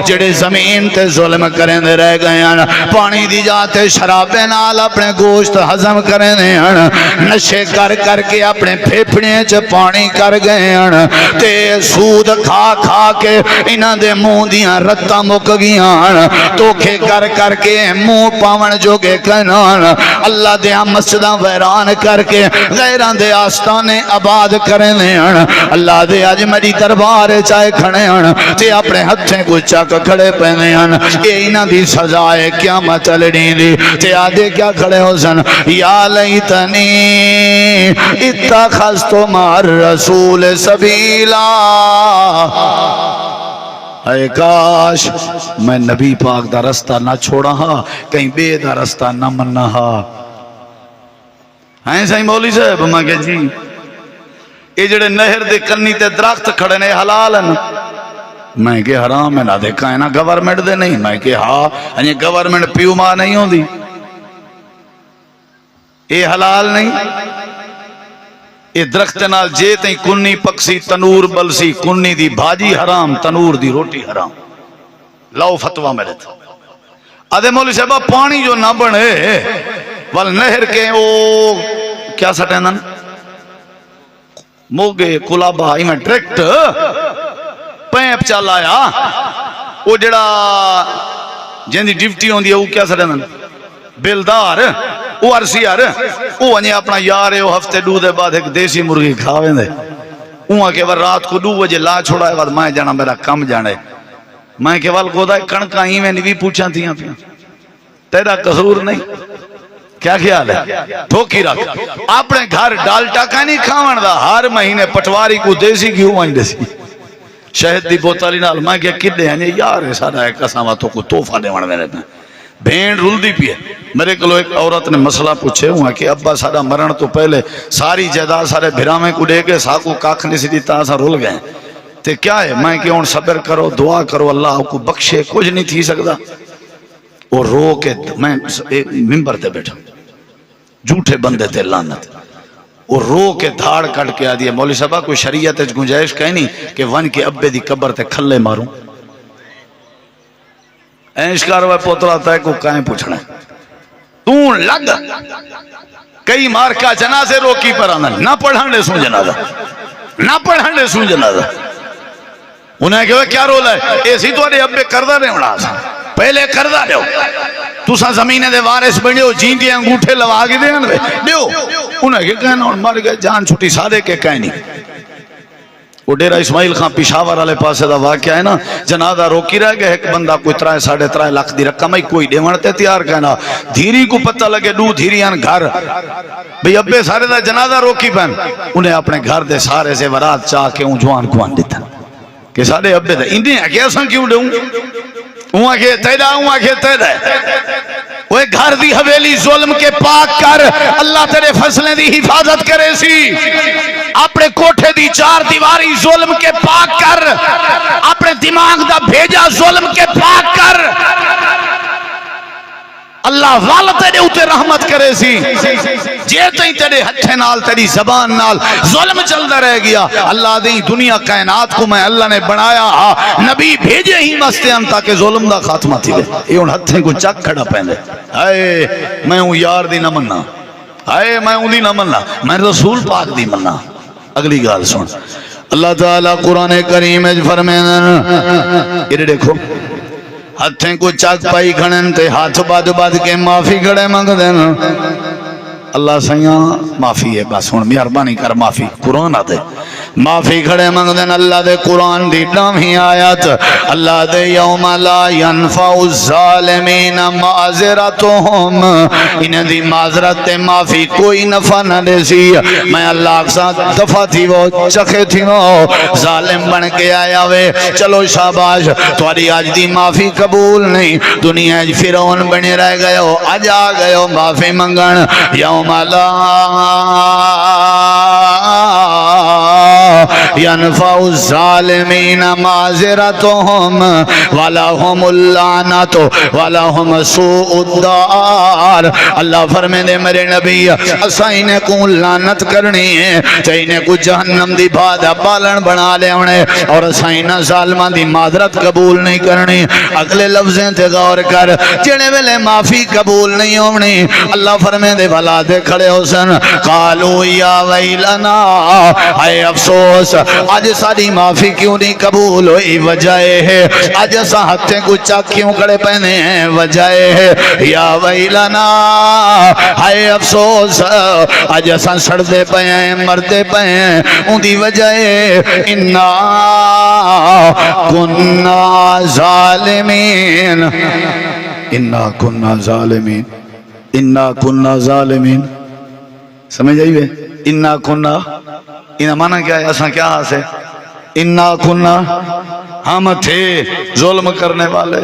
جڑے زمین تے ظلم کریں دے رہ گئے ہیں پانی دی جاتے شرابے نال اپنے گوشت ہضم کریں دے ہیں نشے کر کر کے اپنے پھیپھڑے چ پانی کر گئے ہیں تے سود کھا کھا کے انہاں دے منہ دیاں رتاں مک گیاں دھوکے کر کر کے منہ پاون جوگے کہنا. اللہ دے مسجداں ویران کر کے غیراں دے آستانے آباد کریں دے ہیں. اللہ دے اج میری دربار چاہے کھڑے ہیں تے اپنے ہتھیں کو چک کھڑے پہنے ہیں. یہ انہاں دی سزا ہے قیامت لڑی دی. تے آدھے کیا کھڑے ہو سن یا لیتنی اتخذت مع الرسول سبیلا. اے کاش میں نبی پاک دا رستہ نہ چھوڑا ہاں کہیں بے دا رستہ نہ مننا ہاں. ہیں صحیح مولی صاحب میں کہ جی یہ جڑے نہر دے کنی تے درخت کھڑے نے حلال ہیں؟ میں کہ حرام ہے نہ دیکھا ہے نا گورنمنٹ دے نہیں؟ میں کہ ہاں انہیں گورنمنٹ پیو ماں نہیں ہوں دی، یہ حلال نہیں؟ یہ درخت نال جے تیں کنی پکسی تنور بلسی، کنی دی بھاجی حرام، تنور دی روٹی حرام۔ لاؤ فتوہ میرے تھا آدھے مولوی صاحبہ پانی جو نہ بنے وال نہر کے او کیا سٹے نا موگے کلابا میں ڈریکٹ پیپ چل آیا وہ جڑا جن دی ڈیوٹی ہوندی ہے وہ کیا سٹے نا بلدار وہ عرصی یار وہ انہیں اپنا یار ہے وہ ہفتے دو دے بعد ایک دیسی مرغی کھاویں دے وہاں کے بعد رات کو 2 بجے لا چھوڑا ہے بعد میں جانا میرا کم جانا ہے میں کہ وال گودا کڑکا ہی میں نہیں پوچھا تھیاں پیا تیرا قصور نہیں کیا خیال ہے ٹھوکی رکھ اپنے گھر ڈالٹا کا نہیں کھاون دا ہر مہینے پٹواری کو دیسی کیوں آئیں دیسی شہد دی بوتالی نال میں کہ کڈے ہیں یار سارا ایک قسماتوں کو تحفہ دیوان میرے میں بھین رول دی پی ہے میرے کلو ایک عورت نے مسئلہ پوچھے ہوا کہ ابا سارا مرن تو پہلے ساری جائیداد سارے بھرامے کو دے کے ساکو کاکھ نہیں سی دیتا سا رول گئے تے کیا ہے میں کہ ان صبر کرو دعا کرو اللہ کو بخشے کچھ نہیں تھی سکتا وہ رو کے میں ممبر تے بیٹھا جھوٹے بندے تے لعنت وہ رو کے دھاڑ کٹ کے آدھی ہے مولوی صاحبہ کوئی شریعت گنجائش کہیں نہیں کہ ون کے ابے دی قبر تے کھلے ماروں اینشکار ہوئے پوترا تے کو کہیں پوچھنا تون لگ کئی مار کا جنازے روکی پر آنا نہ پڑھانے سوں جنازہ نہ پڑھانے سوں جنازہ انہیں کہو کیا رول ہے ایسی تو اڑے ابے کردہ رہے ہونا پہلے کردہ رہے ہو تو سا زمینے دے وارث بڑھے ہو جیندی انگوٹھے لوا کے دے دیو انہیں کہنا اور مر گئے جان چھٹی سارے کے کہنی وہ ڈیرہ اسماعیل خان پیشاور والے پاسے دا واقعہ ہے نا جنازہ روکی رہ گئے ایک بندہ کوئی 3.5 لاکھ دی رقم ہی کوئی دیوانتے تیار کہنا دھیری کو پتہ لگے دو دھیریاں گھر بھئی ابے سارے دا جنازہ روکی پہن انہیں اپنے گھر دے سارے زیورات چاہ کے اون جوان کوان دیتا کہ سارے ابے دے اندیں ہے کیا سن کیوں دوں وہاں کے تیدہ وہاں کے تیدہ وہ گھر دی حویلی ظلم کے پاک کر اللہ تیرے فصلیں دی حفاظت کرے سی اپنے کوٹھے دی 4 دیواری ظلم کے پاک کر اپنے دماغ دا بھیجا ظلم کے پاک کر اللہ والا تیرے اتے رحمت کرے سی جے تیں تیرے ہتھے نال تیری زبان نال ظلم چلتا رہ گیا اللہ دی دنیا کائنات کو میں اللہ نے بنایا نبی بھیجے ہی مستیان تاکہ ظلم دا خاتمہ تھی یہ ان ہتھیں کو چک کھڑا پہنے ہائے میں ہوں یار دی نہ مننا ہائے میں ہوں دی نہ مننا میں رسول پاک دی مننا اگلی گال سن اللہ تعالیٰ قرآن کریم فرمائے یہ دیکھو ہتھیں کو چاک پائی کھڑن تے ہاتھ بعد کے معافی کھڑے مانگ دینا اللہ سیاں معافی ہے بس ہن مہربانی کر معافی قرآن آتے معافی کھڑے مانگ دین اللہ دے قرآن دی ڈامی آیت اللہ دے یوم لا ینفع الظالمین معذرتهم انہیں دی معذرت تے معافی کوئی نفع نہ دے سی میں اللہ کے ساتھ دفع تھی وہ چکھے تھی وہ ظالم بن کے آیا وے چلو شاباش تواری آج دی معافی قبول نہیں دنیا فرعون بنے رہ گئے ہو آج آ گئے ہو معافی منگن یوم لا ينفع الظالمین معذرتهم ولهم اللعنت ولهم سوء الدار اللہ فرمے دے میرے نبی اسا انہیں کو لعنت کرنی ہے تے انہیں کو جہنم دی بھادا بالن بنا لے انہیں اور اسا انہیں ظالمان دی معذرت قبول نہیں کرنی اگلے لفظیں تے غور کر جنے ویلے معافی قبول نہیں ہونی اللہ فرمے دے بھلا دے کھڑے حسن قالو یا ویلنا اے افسوس آج ساری معافی کیوں نہیں قبول ہوئی وجہ ہے آج سا ہتھیں کو چاک کیوں کھڑے پہنے ہیں وجہ ہے یا ویلنا اے افسوس آج سا سڑتے پہ ہیں مرتے پہ ہیں ان دی وجہ ہے انا کننا ظالمین انا کننا ظالمین انا کننا ظالمین سمجھ آئیے انا کننا انہا مانا کیا ہے اساں کیا ہے انا کننا ہم تھے ظلم کرنے والے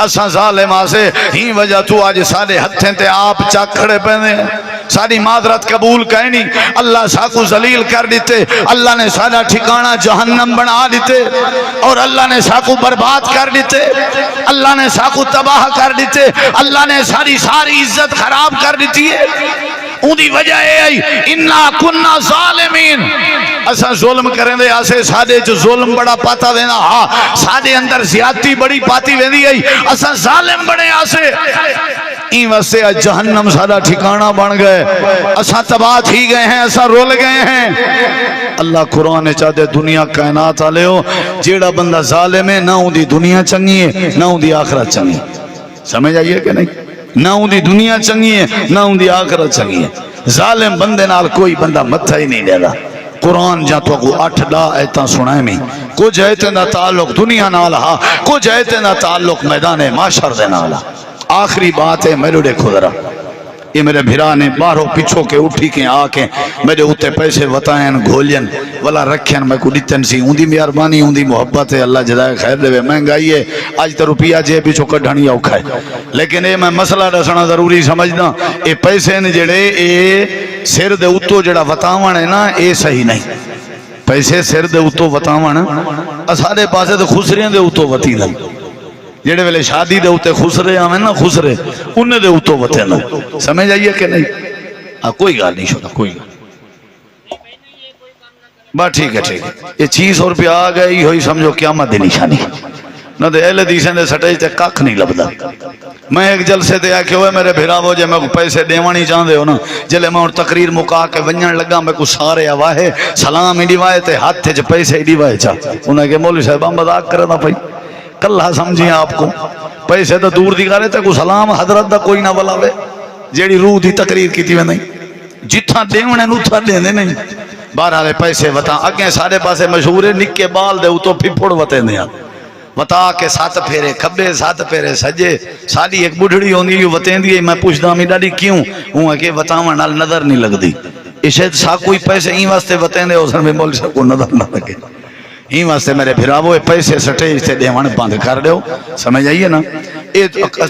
اساں ظالم آسے ہی وجہ تو آج سارے ہتھیں تے آپ چاک کھڑے پہنے ساری معذرت قبول کہنی اللہ ساکو ذلیل کر دیتے اللہ نے سارا ٹھکانہ جہنم بنا دیتے اور اللہ نے ساکو برباد کر دیتے اللہ نے ساکو تباہ کر دیتے اللہ نے ساری عزت خراب کر دیتی ہے ان دی وجہ ہے انا کننا ظالمین اسا ظلم کریں دے آسے سادے جو ظلم بڑا پاتا دینا ہاں سادے اندر زیادتی بڑی پاتی ویندی ہے اسا ظالم بڑے آسے این واسطے جہنم سادہ ٹھکانہ بن گئے اسا تباہ تھی گئے ہیں اسا رول گئے ہیں اللہ قرآن چاہتے دنیا کائنات آلے ہو جیڑا بندہ ظالم ہے نہ ان دی دنیا چنگی ہے نہ ان دی آخرت چنگی ہے سمجھ آئیے کہ نہیں نہ ان دی دنیا چنگی ہے نہ ان دی آخرت چنگی ہے ظالم بندے نال کوئی بندہ متھا ہی نہیں دے گا قرآن جا تو کو 8 ایتاں سنائے میں کچھ ایتیں دا تعلق دنیا نال ہا کچھ ایتیں دا تعلق میدان معاشر دے نال آخری بات ہے میرے دیکھو ذرا یہ میرے بھرا نے باہروں پیچھوں کے اٹھی کے آکے میرے اتے پیسے وطائیں گھولین والا رکھیں میں کو دیتن سی ان دی مہربانی ان دی محبت ہے اللہ جزائے خیر دے مہنگائی ہے آج تے روپیہ جے پیچھوں کڈھانی اوکھا ہے لیکن اے میں مسئلہ دسنا ضروری سمجھنا اے پیسے نے جڑے اے سر دے اتو جڑا وطاون ہے نا اے صحیح نہیں پیسے سر دے اتو وطاون اسارے پاسے تے خسریاں دے اتو وتی دن جڑے ویلے شادی دے ہوتے خسرے آمیں نا خسرے انہیں دے ہوتو وطے نا سمجھ آئیے کہ نہیں کوئی گال نہیں شدہ کوئی گال بات ٹھیک ہے یہ 600 روپیہ آ گئی ہوئی سمجھو قیامت دے نشانی نہ دے اہل دیسیں دے سٹیج تے کاکھ نہیں لبدا میں ایک جلسے دے آکے ہوئے میرے بھراو جے میں کو پیسے دیوانی چاہن دے ہو نا جلے میں اور تقریر مکا کے ونجن لگا میں کو سارے آواہے سلام ہی دیوائے تے ہاتھ تے پیسے ہی دیوائے چاہ انہیں کہ مولوی صاحبہ مذاق کرنا پئی کلہ سمجھیں آپ کو پیسے تو دور دی گارے تے کو سلام حضرت دا کوئی نہ بلاوے جیڑی روح دی تقریر کی تھی میں نہیں جتھا دیونے نوتھا دینے نہیں بارہ پیسے وطا اگیں سارے پاسے مشہور ہے نکے بال دے تو پھپڑ وطے دیا وطا کے 7 پھیرے کھبے 7 پھیرے سجے ساری ایک بڑھڑی ہوندی وطیں دی میں پوچھدا میں ڈاڈی کیوں ہوں کہ وطاون نال نظر نہیں لگ دی اسے سا کوئی پیسے این واسطے وطیں دے اس میں مول سے کو نظر نہ لگے این واسطے میرے بھراوے پیسے سٹیج تے دیوان بند کر دیو سمجھ آئیے نا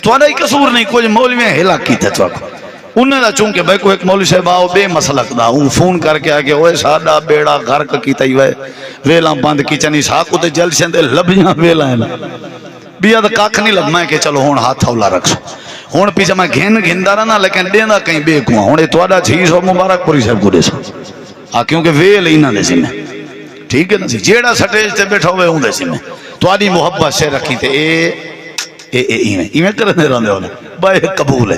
تھوڑا ہی قصور نہیں کچھ مولوی ہلا کیتے تو انہیں دا چونکہ بھائی کو ایک مولوی صاحب آؤ بے مسلک دا ہوں فون کر کے آگے ہوئے ساڑا بیڑا گھر کا کیتا ہی ہوئے ویلاں بند کی چنی ساکو تے جلسیں دے لبیاں ویلاں ہے نا بیا دا کاکھ نہیں لگ میں کہ چلو ہون ہاتھ ہولا رکھ سو ہون پیچھے میں گھن دارا نا لیکن دینا کہیں بے کواں ہونے توڑا 600 مبارک پوری صاحب کو دے سو کیونکہ ویل ہی نہ دے سی میں ٹھیک ہے نا جیڑا سٹیج تے بیٹھا ہوئے ہوں دے سی میں تو آدھی محبت سے رکھی تے ایویں کرنے رہنے ہونا بے قبول ہے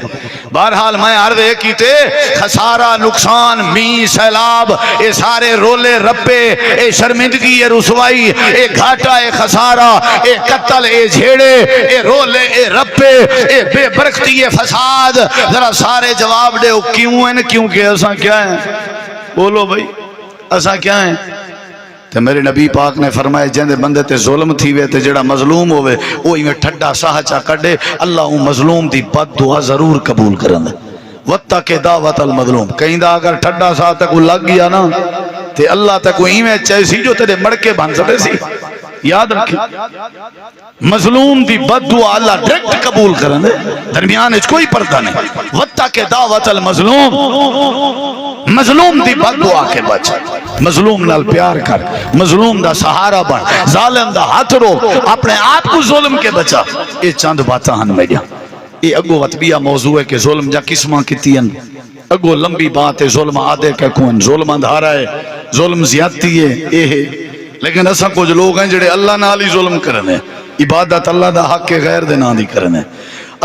بہرحال میں عرض کیتے خسارہ نقصان می سیلاب اے سارے رولے رپے اے شرمندگی اے رسوائی اے گھاٹا اے خسارہ اے قتل اے جھیڑے اے رولے اے رپے اے بے برکتی اے فساد ذرا سارے جواب دے کیوں ہیں کیونکہ ایسا کیا ہے بولو بھائی ایسا کیا ہے تو میرے نبی پاک نے فرمائے جندے بندے تے ظلم تھی وے تے جڑا مظلوم ہوئے وہی میں ٹھڈا ساہچا کڑے اللہ مظلوم دی بد دعا ضرور قبول کرن وَاتَّقِ دعوت المظلوم کہیں دا اگر ٹھڈا ساہ تک لگ گیا نا تے اللہ تک ایویں چیسی جو تیرے مڑکے بن سکے سی یاد رکھیں مظلوم دی بد دعا اللہ ڈائریکٹ قبول کرن درمیان وچ کوئی پردہ نہیں وَاتَّقِ دعوت المظلوم مظلوم دی بد دعا کے بچ مظلوم نال پیار کر مظلوم دا سہارا بن ظالم دا ہاتھ روک اپنے آپ کو ظلم کے بچا یہ چند باتاں ہن میڈیا یہ اگو وطبیہ موضوع ہے کہ ظلم جا قسمہ کیتی ہیں اگو لمبی بات ہے ظلم آدھے کہ کون ظلم اندھارا ہے ظلم زیادتی ہے یہ ہے لیکن ایسا کچھ لوگ ہیں جڑے اللہ نال ہی ظلم کرنے عبادت اللہ دا حق کے غیر دے نال ہی کرنے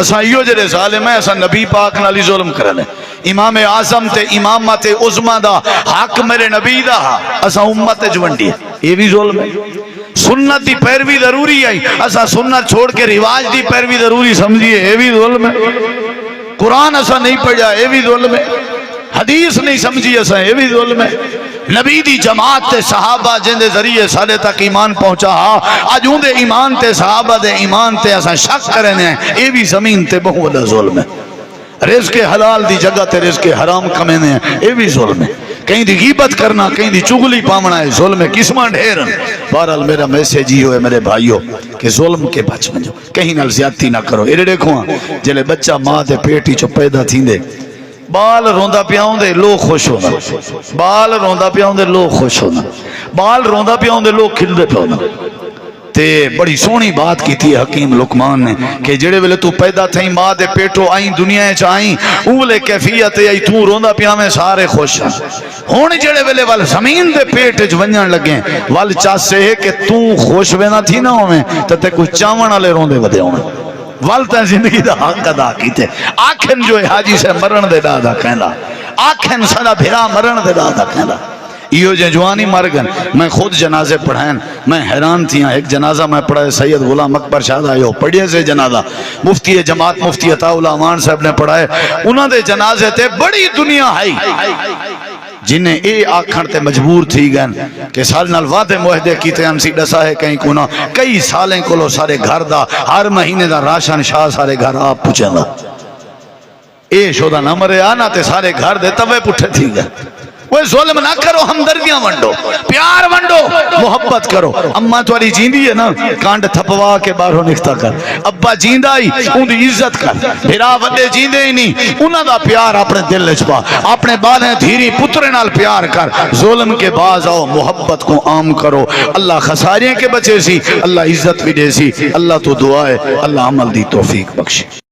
اسا ایو جڑے ظالم ہیں اسا نبی پاک نال ہی ظلم کرنے امام اعظم تے امامت عظما دا حق میرے نبی دا اسا امت جونڈی یہ بھی ظلم ہے سنت دی پیروی ضروری ہے اسا سنت چھوڑ کے رواج دی پیروی ضروری سمجھیے یہ بھی ظلم ہے قرآن اسا نہیں پڑھا یہ بھی ظلم ہے حدیث نہیں سمجھی اسا یہ بھی ظلم ہے نبی دی جماعت تے صحابہ جن دے ذریعے سارے تک ایمان پہنچا آج ان دے ایمان تے صحابہ دے ایمان تے اسا شک کرنے ہیں یہ بھی زمین تے بہت بڑا ظلم ہے رزق حلال دی جگہ تے رزق حرام کمینے ہیں یہ بھی ظلم ہے کہیں دی غیبت کرنا کہیں دی چگلی پامنا ہے ظلم ہے قسمہ ڈھیرن بہرحال میرا میسیج ہی ہوئے میرے بھائیوں کہ ظلم کے بچ منجو کہیں نال زیادتی نہ کرو یہ دیکھو جلے بچہ ماں دے پیٹی چو پیدا تھی دے بال روندا پیا ہوندے لوگ خوش ہونا، بال روندا پیا ہوندے لوگ خوش ہونا، بال روندا پیا ہوندے لوگ کھلدے پیا ہونا۔ تے بڑی سونی بات کی تھی حکیم لقمان نے کہ جڑے ویلے تو پیدا تھیں ماں دے پیٹو آئیں دنیا چ آئیں اولے کیفیت آئی تو روندا پیا میں سارے خوش ہیں۔ ہن جڑے ویلے وال زمین دے پیٹ وچ ونجن لگے ول چاسے ہے کہ تو خوش وینا تھی نہ ہوویں تے کوئی چاون والے روندے ودے ہون والتا زندگی دا حق ادا کیتے آکھن جو حاجی سے مرن دے دادا کہندا آکھن سدا بھرا مرن دے دادا کہندا ایو جوانی مر گن۔ میں خود جنازے پڑھائیں میں حیران تھی ایک جنازہ میں پڑھائے سید غلام اکبر شاہ آئیو پڑھئے سے جنازہ مفتی جماعت مفتی عطا اللہ امان صاحب نے پڑھائے انہوں دے جنازے تے بڑی دنیا ہے جنہیں اے آکھن تے مجبور تھی گئن کہ سال نال وعدے معاہدے کیتے ہم سی ڈسا ہے کہیں کونا کئی سالیں کولو سارے گھر دا ہر مہینے دا راشن شاہ سارے گھر آپ پوچھیں دا اے شودا نہ مرے آنا تے سارے گھر دے توے پٹھے تھی گئن۔ وہ ظلم نہ کرو ہمدردیاں ونڈو پیار ونڈو محبت کرو۔ اماں تواری جیندی ہے نا کانڈ تھپوا کے باہروں نکتا کر، ابا جیندہ ہی ان دی عزت کر، بھرا وڈے جیندے ہی نہیں انہاں دا پیار اپنے دل چپا، اپنے بالیں دھیری پترے نال پیار کر، ظلم کے باز آؤ محبت کو عام کرو۔ اللہ خساریاں کے بچے سی، اللہ عزت بھی دے سی، اللہ تو دعا ہے اللہ عمل دی توفیق بخشے۔